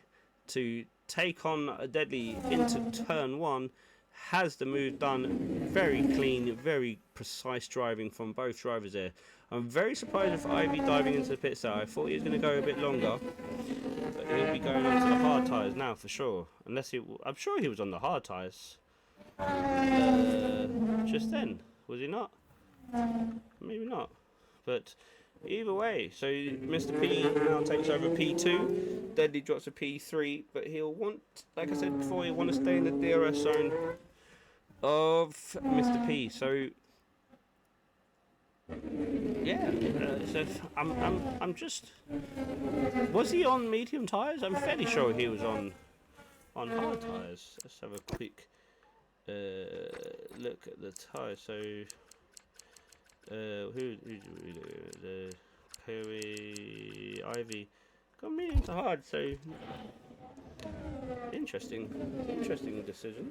to take on a Deadly into turn one. Has the move done. Very clean, very precise driving from both drivers there. I'm very surprised if Ivy diving into the pits there. I thought he was going to go a bit longer, but he'll be going on to the hard tyres now for sure. Unless I'm sure he was on the hard tyres just then, was he not? Maybe not, but either way, so Mr. P now takes over P2, Deadly drops to P3, but he'll want, like I said before, he'll want to stay in the DRS zone of Mr. P, so yeah, so I'm just, was he on medium tyres? I'm fairly sure he was on hard tyres. Let's have a quick look at the tyres. So who the Perry Ivy got medium to hard, so interesting decision.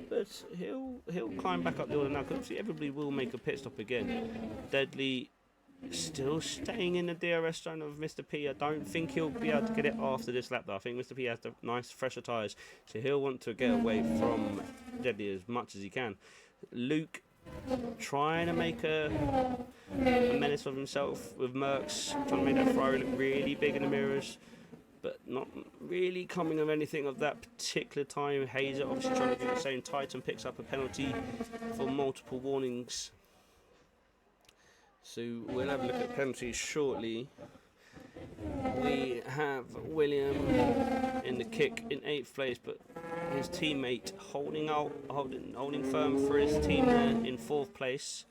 But he'll climb back up the order now, because obviously everybody will make a pit stop again. Deadly still staying in the DRS zone of Mr. P. I don't think he'll be able to get it after this lap though. I think Mr. P has the nice fresher tyres, so he'll want to get away from Deadly as much as he can. Luke trying to make a menace of himself with Mercs, trying to make that Ferrari look really big in the mirrors, but not really coming of anything of that particular time. Hazer obviously trying to do the same. Titan picks up a penalty for multiple warnings. So we'll have a look at penalties shortly. We have William in the kick in 8th place, but his teammate holding firm for his team there in 4th place,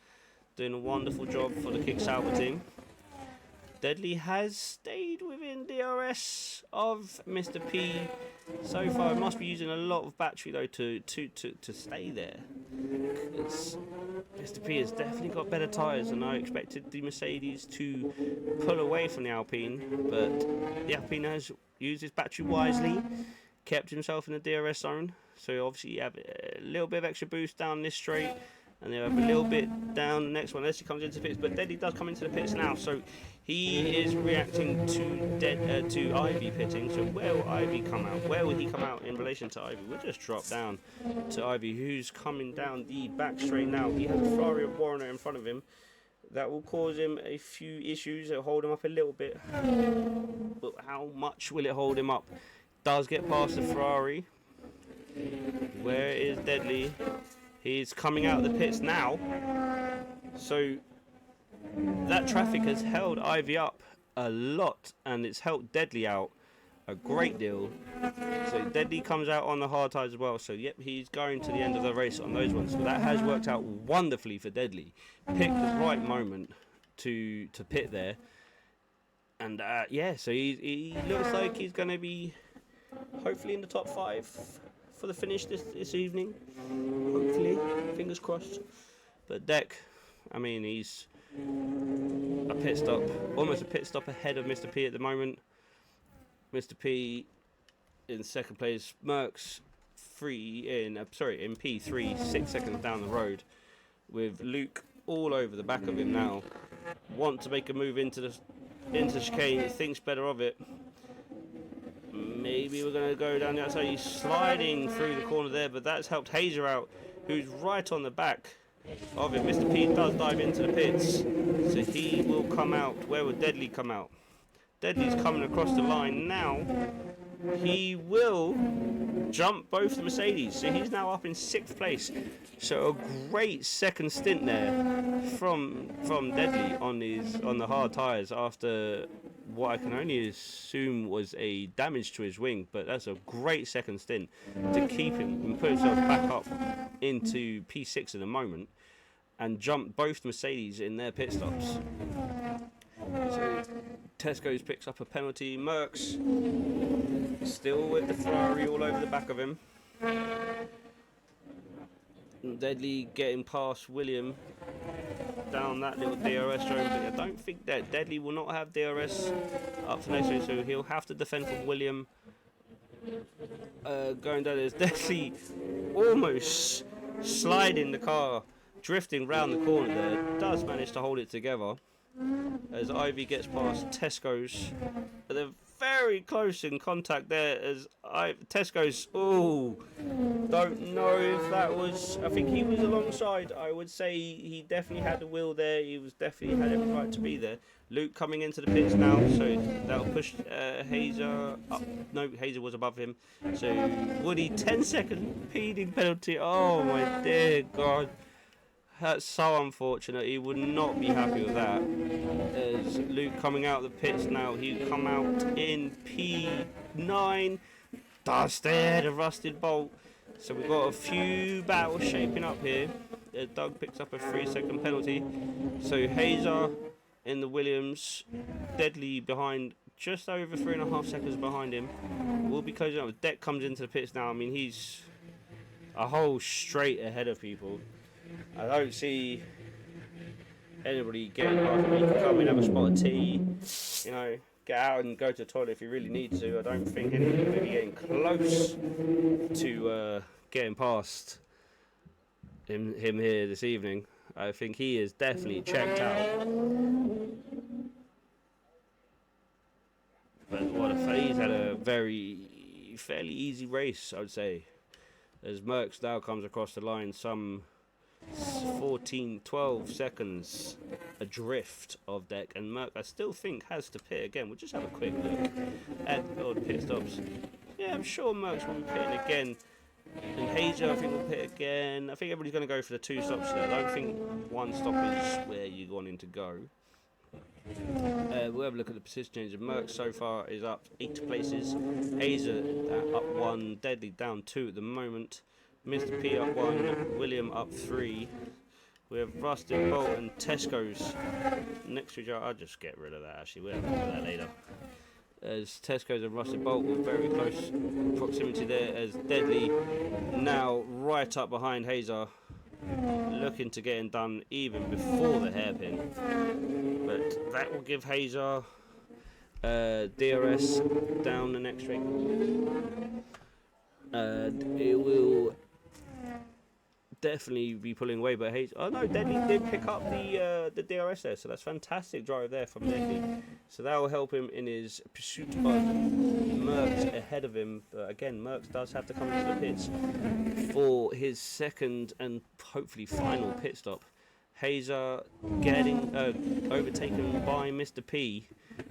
doing a wonderful job for the Kick Sauber team. Deadly has stayed within DRS of Mr. P so far. Must be using a lot of battery though to stay there. Because Mr. P has definitely got better tyres, and I expected the Mercedes to pull away from the Alpine, but the Alpine has used his battery wisely, kept himself in the DRS zone. So obviously you have a little bit of extra boost down this straight, and they'll have a little bit down the next one unless he comes into the pits. But Deadly does come into the pits now, so he is reacting to Ivy pitting. So where will Ivy come out? Where will he come out in relation to Ivy? We'll just drop down to Ivy, who's coming down the back straight now. He has a Ferrari of Warner in front of him. That will cause him a few issues. It'll hold him up a little bit. But how much will it hold him up? Does get past the Ferrari. Where is Deadly? He's coming out of the pits now. So that traffic has held Ivy up a lot, and it's helped Deadly out a great deal. So Deadly comes out on the hard tyres as well. So yep, he's going to the end of the race on those ones. So that has worked out wonderfully for Deadly. Picked the right moment to pit there. And yeah, so he looks like he's going to be hopefully in the top 5 for the finish this evening. Hopefully, fingers crossed. But Deck, I mean, he's a pit stop, almost a pit stop ahead of Mr. P at the moment. Mr. P in 2nd place. Mercs in P3, 6 seconds down the road, with Luke all over the back of him now. Want to make a move into the chicane, thinks better of it. Maybe we're going to go down the outside. He's sliding through the corner there, but that's helped Hazer out, who's right on the back of it. Mr. P does dive into the pits, so he will come out. Where will Deadly come out? Deadly's coming across the line now. He will jump both the Mercedes, so he's now up in 6th place. So a great second stint there from Deadly on the hard tyres after what I can only assume was a damage to his wing, but that's a great second stint to keep him and put himself back up into P6 at the moment and jump both Mercedes in their pit stops. So Tesco's picks up a penalty. Mercs Still with the Ferrari all over the back of him. Deadly getting past William down that little DRS zone, but I don't think that Deadly will not have DRS up to next week, so he'll have to defend from William. Going down, there's Deadly almost sliding the car, drifting round the corner there, does manage to hold it together as Ivy gets past Tesco's. They're very close in contact there as Tesco's, don't know if that was, I think he was alongside. I would say he definitely had the wheel there, he was definitely had every right to be there. Luke coming into the pits now, so that'll push Hazer up. No, Hazer was above him. So Woody, 10-second speeding penalty. Oh my dear God. That's so unfortunate. He would not be happy with that. As Luke coming out of the pits now, he'll come out in P9. Does stay the rusted bolt. So we've got a few battles shaping up here. Doug picks up a 3-second penalty. So Hazer in the Williams, Deadly behind, just over 3.5 seconds behind him. We'll be closing up. Deck comes into the pits now. I mean, he's a whole straight ahead of people. I don't see anybody getting past him. You can come in, have a spot of tea, you know, get out and go to the toilet if you really need to. I don't think anybody's going to be getting close to getting past him here this evening. I think he is definitely checked out. But what he's had a fairly easy race, I would say. As Merckx now comes across the line, some 12 seconds adrift of Deck, and Merck I still think has to pit again. We'll just have a quick look at all the pit stops. Yeah, I'm sure Merckx will be pitting again, and Hazer I think will pit again. I think everybody's going to go for the 2 stops there. I don't think 1 stop is where you're wanting to go. We'll have a look at the position change. Merckx so far is up 8 places. Hazer up 1, Deadly down 2 at the moment. Mr. P up 1, William up 3. We have Rusted Bolt and Tesco's next to each other. I'll just get rid of that actually, we'll have a look at that later. As Tesco's and Rusted Bolt were very close proximity there, as Deadly now right up behind Hazer, looking to get him done even before the hairpin. But that will give Hazer DRS down the next ring. It will definitely be pulling away, but Hazer, oh no, Deadly did pick up the DRS there, so that's fantastic drive there from Deadly. So that will help him in his pursuit of Merckx ahead of him. But again, Merckx does have to come into the pits for his second and hopefully final pit stop. Hazer getting overtaken by Mr. P.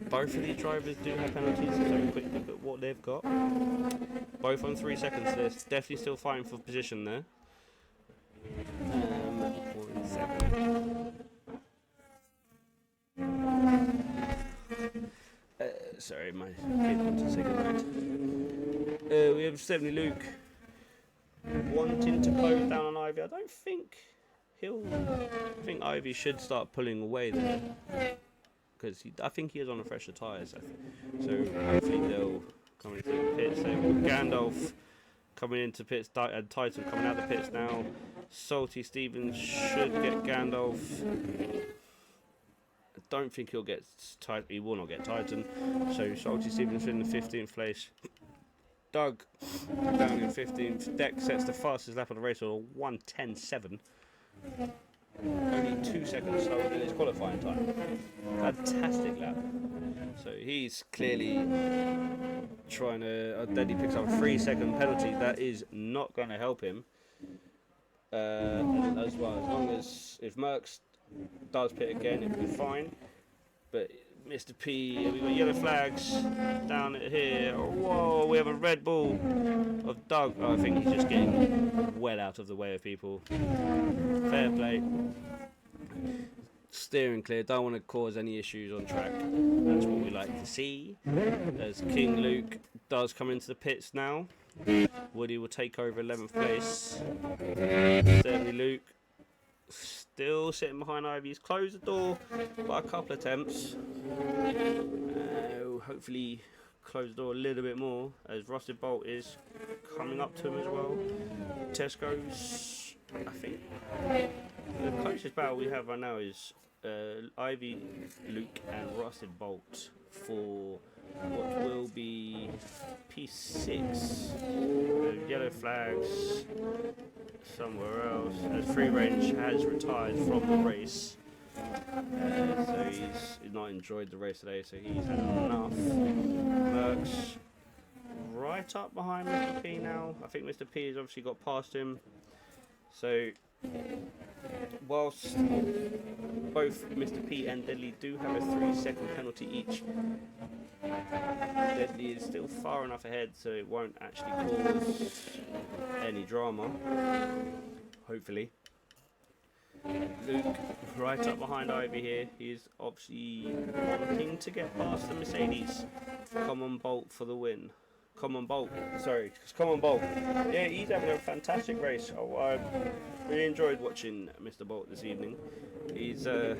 Both of these drivers do have penalties, so a quick look at what they've got. Both on 3 seconds, they're definitely still fighting for position there. 1 second. Sorry, my kid wants to say goodnight. We have 70 Luke wanting to close down on Ivy. I don't think I think Ivy should start pulling away there, because I think he is on the fresher tyres. So hopefully they'll come into the pits. So Gandalf coming into pits, and Titan coming out the pits now. Salty Stevens should get Gandalf. I don't think he'll get Titan. He will not get Titan. So Salty Stevens in the 15th place. Doug down in 15th. Deck sets the fastest lap of the race, or 1:10.7. Only 2 seconds slower than his qualifying time. Fantastic lap. So he's clearly trying to. Then he picks up a 3-second penalty. That is not going to help him. As well, as long as if Merckx does pit again, it'll be fine. But Mr. P, we've got yellow flags down here. Whoa, we have a Red Bull of Doug. Oh, I think he's just getting well out of the way of people. Fair play. Steering clear, don't want to cause any issues on track. That's what we like to see. As King Luke does come into the pits now. Woody will take over 11th place. Certainly Luke still sitting behind Ivy. He's closed the door by a couple of attempts. Hopefully close the door a little bit more as Rusted Bolt is coming up to him as well. Tesco's, I think the closest battle we have right now is Ivy, Luke and Rusted Bolt for what will be P6. Yellow flags somewhere else as Free Range has retired from the race. So he's not enjoyed the race today, so he's had enough. Merckx right up behind Mr. P now. I think Mr. P has obviously got past him. So whilst both Mr. P and Deadly do have a 3-second penalty each, Deadly is still far enough ahead so it won't actually cause any drama, hopefully. Luke right up behind Ivy here. He's obviously wanting to get past the Mercedes. Common Bolt for the win. Common Bolt, sorry, Common Bolt. Yeah, he's having a fantastic race. I really enjoyed watching Mr. Bolt this evening. He's done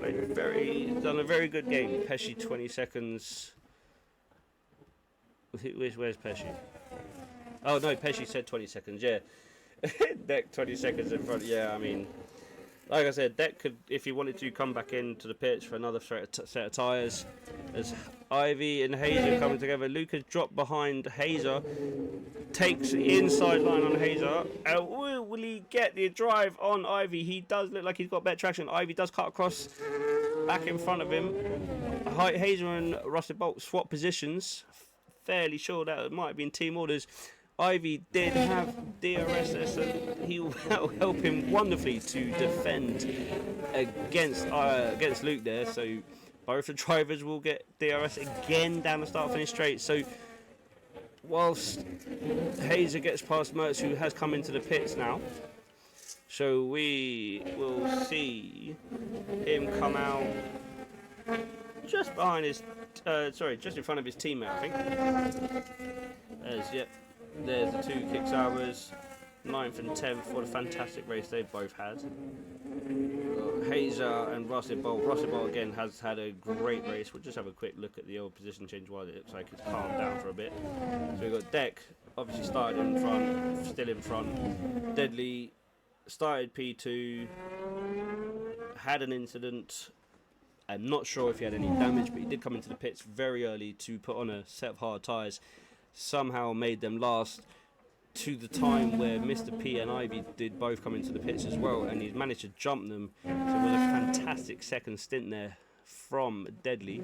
a very good game. Pesci 20 seconds. Where's Pesci? Oh no, Pesci said 20 seconds. Yeah. Deck 20 seconds in front. Yeah, I mean, like I said, Deck could, if he wanted to, come back into the pitch for another set of tyres. As Ivy and Hazer coming together, Luke has dropped behind Hazer, takes the inside line on Hazer, and will he get the drive on Ivy? He does look like he's got better traction. Ivy does cut across back in front of him. Hazer and Rusted Bolt swap positions. Fairly sure that it might have been team orders. Ivy did have DRS, so he will help him wonderfully to defend against Luke there. So both the drivers will get DRS again down the start-finish straight. So whilst Hazer gets past Merckx, who has come into the pits now, so we will see him come out just behind his, just in front of his teammate, I think. Yep. There's the two Kicks Hours, 9th and 10th. What a fantastic race they both had. Hazer and Rusted Bolt. Rusted Bolt again has had a great race. We'll just have a quick look at the old position change while it looks like it's calmed down for a bit. So we've got Deck, obviously started in front, still in front. Deadly started P2, had an incident. I'm not sure if he had any damage, but he did come into the pits very early to put on a set of hard tyres. Somehow made them last to the time where Mr. P and Ivy did both come into the pits as well, and he's managed to jump them. So it was a fantastic second stint there from Deadly.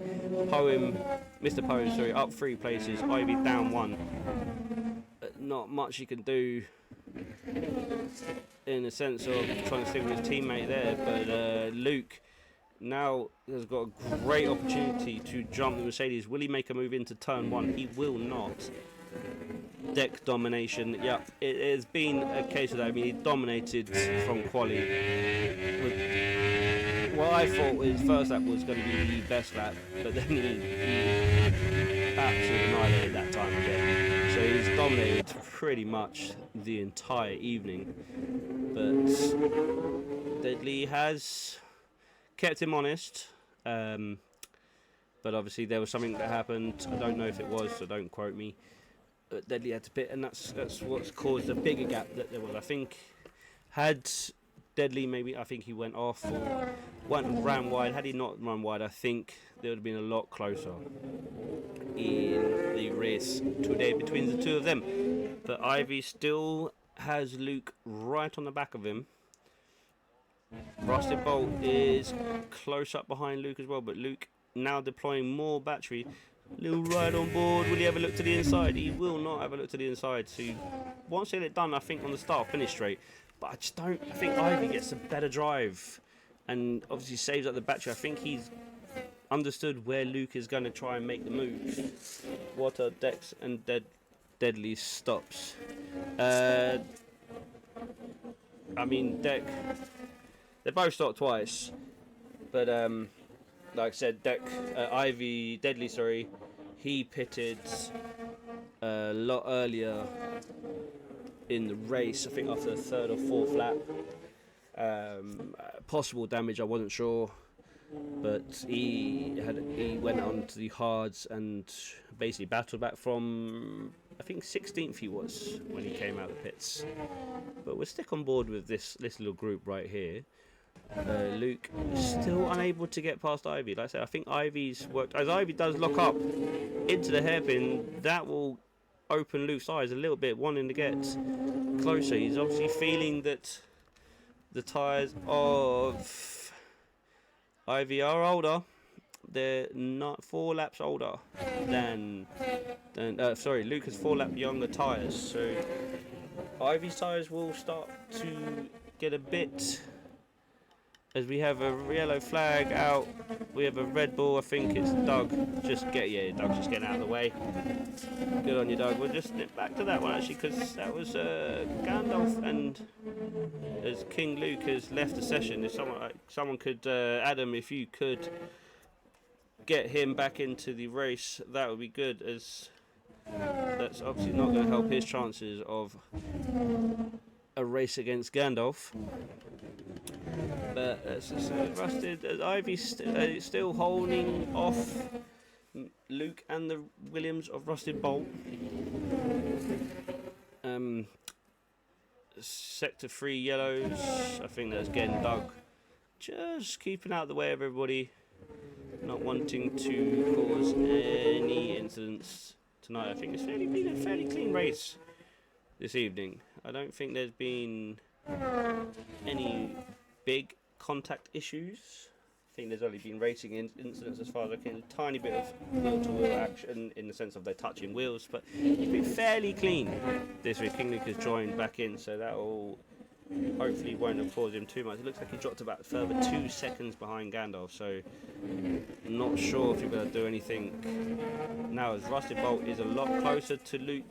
Mr. Poem, sorry, up 3 places, Ivy down 1. Not much he can do in the sense of trying to stick with his teammate there, but Luke now has got a great opportunity to jump the Mercedes. Will he make a move into turn 1? He will not. Deck domination. Yeah, it has been a case of that. I mean, he dominated from quali. What I thought his first lap was going to be the best lap, but then he absolutely annihilated that time again. So he's dominated pretty much the entire evening. But Deadly has kept him honest, but obviously there was something that happened. I don't know if it was, so don't quote me. But Deadly had to pit, and that's what's caused the bigger gap that there was. I think had Deadly I think he went off or ran wide. Had he not run wide, I think there would have been a lot closer in the race today between the two of them. But Ivy still has Luke right on the back of him. Rusted Bolt is close up behind Luke as well, but Luke now deploying more battery. Little ride on board. Will he ever look to the inside? He will not ever look to the inside. So once they get it done, I think on the start, finish straight. But I just don't. I think Ivy gets a better drive and obviously saves up the battery. I think he's understood where Luke is going to try and make the move. What are Dex and Deadly stops? I mean, Deck. They both stopped twice, but like I said, Deadly, sorry, he pitted a lot earlier in the race. I think after the 3rd or 4th lap. Possible damage, I wasn't sure. but he went on to the hards and basically battled back from, I think 16th he was when he came out of the pits. But we'll stick on board with this little group right here. Luke is still unable to get past Ivy. Like I said, I think Ivy's worked. As Ivy does lock up into the hairpin, that will open Luke's eyes a little bit, wanting to get closer. He's obviously feeling that the tyres of Ivy are older. They're not 4 laps older than sorry, Luke has 4 lap younger tyres. So Ivy's tyres will start to get a bit. As we have a yellow flag out, we have a Red Bull. I think it's Doug. Doug's just getting out of the way. Good on you, Doug. We'll just nip back to that one actually, because that was Gandalf, and as King Luke has left the session, if someone could, Adam, if you could get him back into the race, that would be good, as that's obviously not going to help his chances of a race against Gandalf. But Rusted, Ivy still holding off Luke and the Williams of Rusted Bolt. Sector 3 yellows, I think that's again Doug, just keeping out of the way of everybody, not wanting to cause any incidents tonight. I think it's been a fairly clean race this evening. I don't think there's been any big contact issues. I think there's only been racing incidents as far as I can. A tiny bit of wheel-to-wheel action in the sense of they're touching wheels, but it's been fairly clean this week. King Luke has joined back in, so that will hopefully won't have caused him too much. It looks like he dropped about further 2 seconds behind Gandalf, so not sure if he'll be able to do anything now, as Rusted Bolt is a lot closer to Luke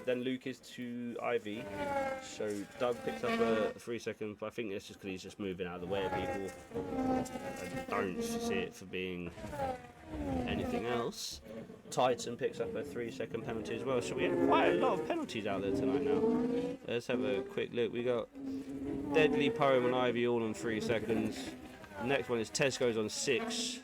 than Luke is to Ivy. So Doug picks up a 3 seconds, but I think that's just because he's just moving out of the way of people. I don't see it for being anything else. Titan picks up a 3 second penalty as well. So we have quite a lot of penalties out there tonight now. Let's have a quick look. We got Deadly, Poem and Ivy all on 3 seconds. The next one is Tesco's on 6.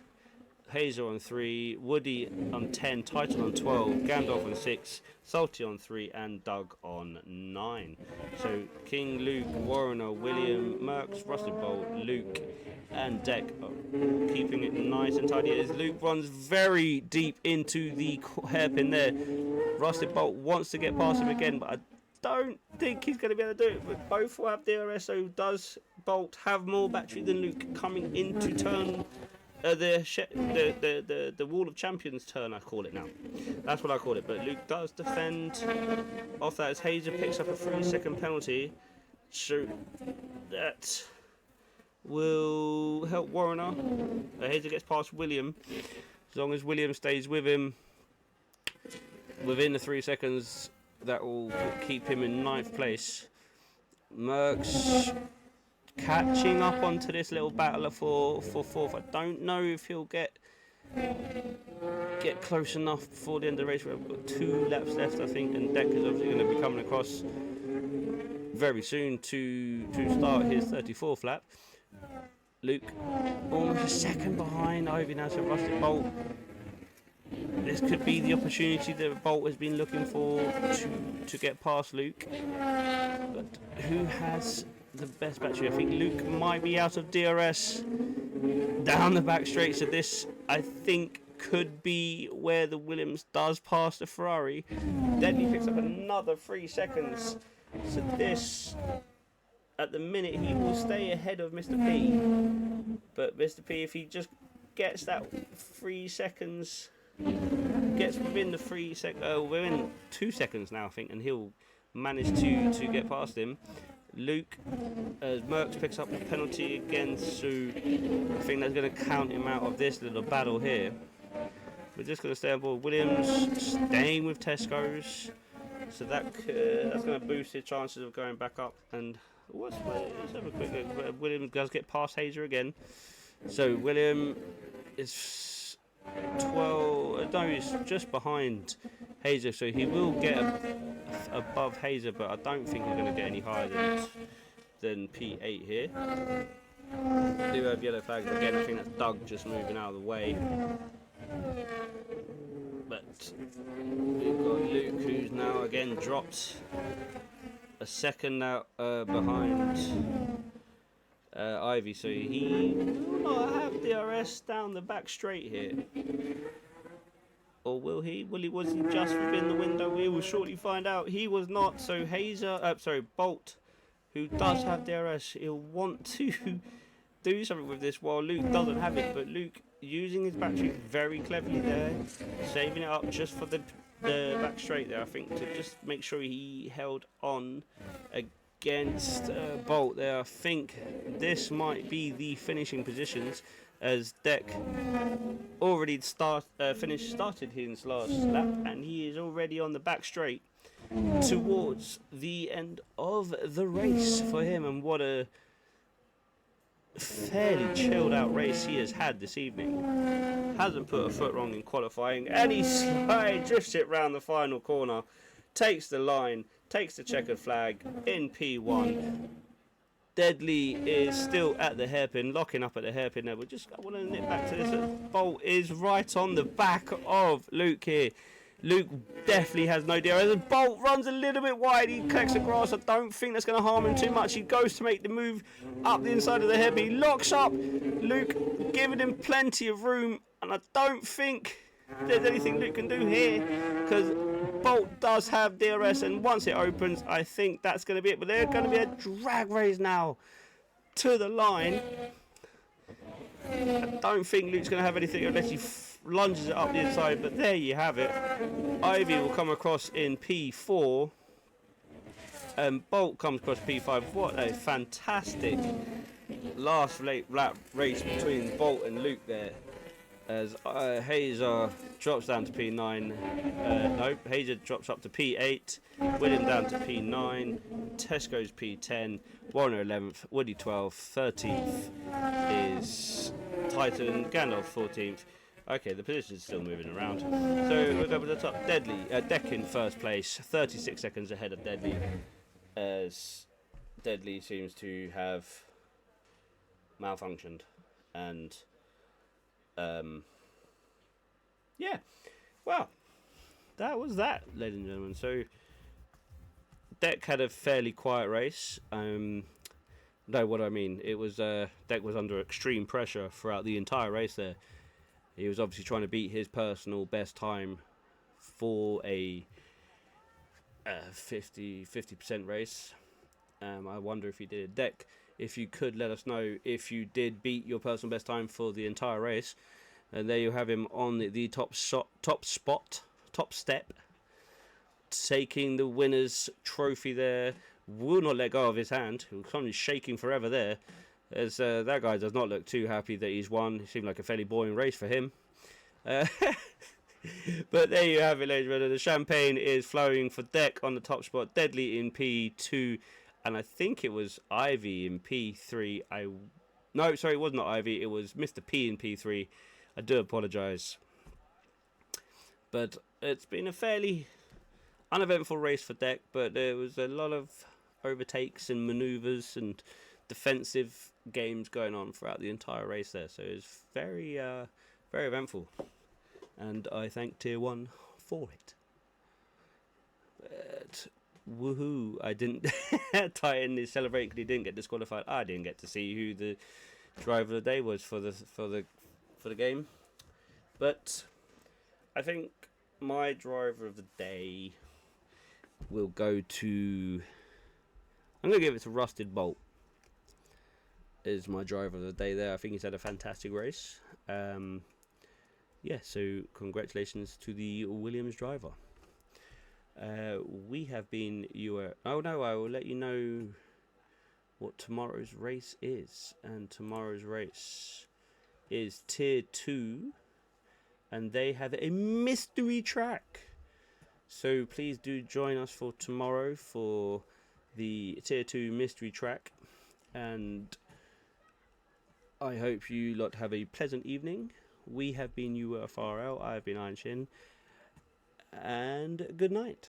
Hazer on 3, Woody on 10, Titan on 12, Gandalf on 6, Salty on 3, and Doug on 9. So King, Luke, Warrener, William, Merckx, Rusted Bolt, Luke, and Deck are keeping it nice and tidy as Luke runs very deep into the hairpin there. Rusted Bolt wants to get past him again, but I don't think he's going to be able to do it. But both will have DRS, so does Bolt have more battery than Luke coming into turn? The Wall of Champions turn, I call it now. That's what I call it. But Luke does defend off that as Hazer picks up a 3 second penalty. So that will help Warrener. Hazer gets past William. As long as William stays with him within the 3 seconds, that will keep him in 9th place. Merckx catching up onto this little battler for 4th. I don't know if he'll get close enough before the end of the race. We've got 2 laps left, I think, and Deck is obviously going to be coming across very soon to start his 34th lap. Luke almost a second behind Ivy now, so Rusted Bolt. This could be the opportunity that Bolt has been looking for to get past Luke. But who has the best battery? I think Luke might be out of DRS down the back straight, so this I think could be where the Williams does pass the Ferrari. Deadly picks up another 3 seconds, so this at the minute he will stay ahead of Mr. P, but Mr. P, if he just gets that 3 seconds, gets within the within 2 seconds now I think, and he'll manage to get past him. Luke, as Merckx picks up a penalty again, so I think that's going to count him out of this little battle here. We're just going to stay on board. Williams staying with Tesco's, so that's going to boost his chances of going back up. And let's have a quick look. William does get past Hazer again, so William is 12. No, he's just behind Hazer, so he will get above Hazer, but I don't think he's going to get any higher than P8 here. do have yellow flags again. I think that's Doug just moving out of the way. But we've got Luke, who's now again dropped a second out behind Ivy, so he will not have DRS down the back straight here. Or will he? Was he just within the window? We will shortly find out. He was not. So Bolt, who does have DRS, he'll want to do something with this while Luke doesn't have it. But Luke using his battery very cleverly there, saving it up just for the back straight there. I think to just make sure he held on against Bolt there. I think this might be the finishing positions, as Deck already started his last lap, and he is already on the back straight towards the end of the race for him. And what a fairly chilled out race he has had this evening. Hasn't put a foot wrong in qualifying, and he drifts it round the final corner, takes the line, takes the checkered flag in P1. Deadly is still at the hairpin, locking up at the hairpin there. I want to nip back to this. Bolt is right on the back of Luke here. Luke definitely has no DRS. Bolt runs a little bit wide. He collects the grass. I don't think that's going to harm him too much. He goes to make the move up the inside of the hairpin. He locks up. Luke giving him plenty of room. And I don't think there's anything Luke can do here, because Bolt does have DRS, and once it opens, I think that's going to be it. But there's going to be a drag race now to the line. I don't think Luke's going to have anything unless he lunges it up the inside, but there you have it. Ivy will come across in P4, and Bolt comes across P5. What a fantastic last lap race between Bolt and Luke there, as Hazer drops down to P9. Hazer drops up to P8, William down to P9, Tesco's P10, Warner 11th, Woody 12th, 13th is Titan, Gandalf 14th. Okay, the position's still moving around. So we'll go to the top. Deadly, Deck in first place, 36 seconds ahead of Deadly, as Deadly seems to have malfunctioned. And yeah, well, that was that, ladies and gentlemen. So Deck had a fairly quiet race. No, what I mean, it was Deck was under extreme pressure throughout the entire race there. He was obviously trying to beat his personal best time for a 50% race. I wonder if he did. Deck, if you could let us know if you did beat your personal best time for the entire race. And there you have him on the top step, taking the winner's trophy there. Will not let go of his hand. He'll come shaking forever there, as that guy does not look too happy that he's won. It seemed like a fairly boring race for him. But there you have it, ladies and gentlemen. The champagne is flowing for Deck on the top spot. Deadly in P2, and I think it was Ivy in P3. No, sorry, it was not Ivy. It was Mr. P in P3. I do apologise. But it's been a fairly uneventful race for Deck, but there was a lot of overtakes and manoeuvres and defensive games going on throughout the entire race there. So it's very, very eventful. And I thank Tier 1 for it. But woohoo, I didn't Titan is celebrating because he didn't get disqualified. I didn't get to see who the driver of the day was for the game. But I think my driver of the day will go to, I'm going to give it to Rusted Bolt is my driver of the day there. I think he's had a fantastic race. Yeah, so congratulations to the Williams driver. We have been oh no, I will let you know what tomorrow's race is. And tomorrow's race is Tier 2, and they have a mystery track. So please do join us for tomorrow for the Tier 2 mystery track. And I hope you lot have a pleasant evening. We have been Ufrl, I have been Iron Shin, and good night.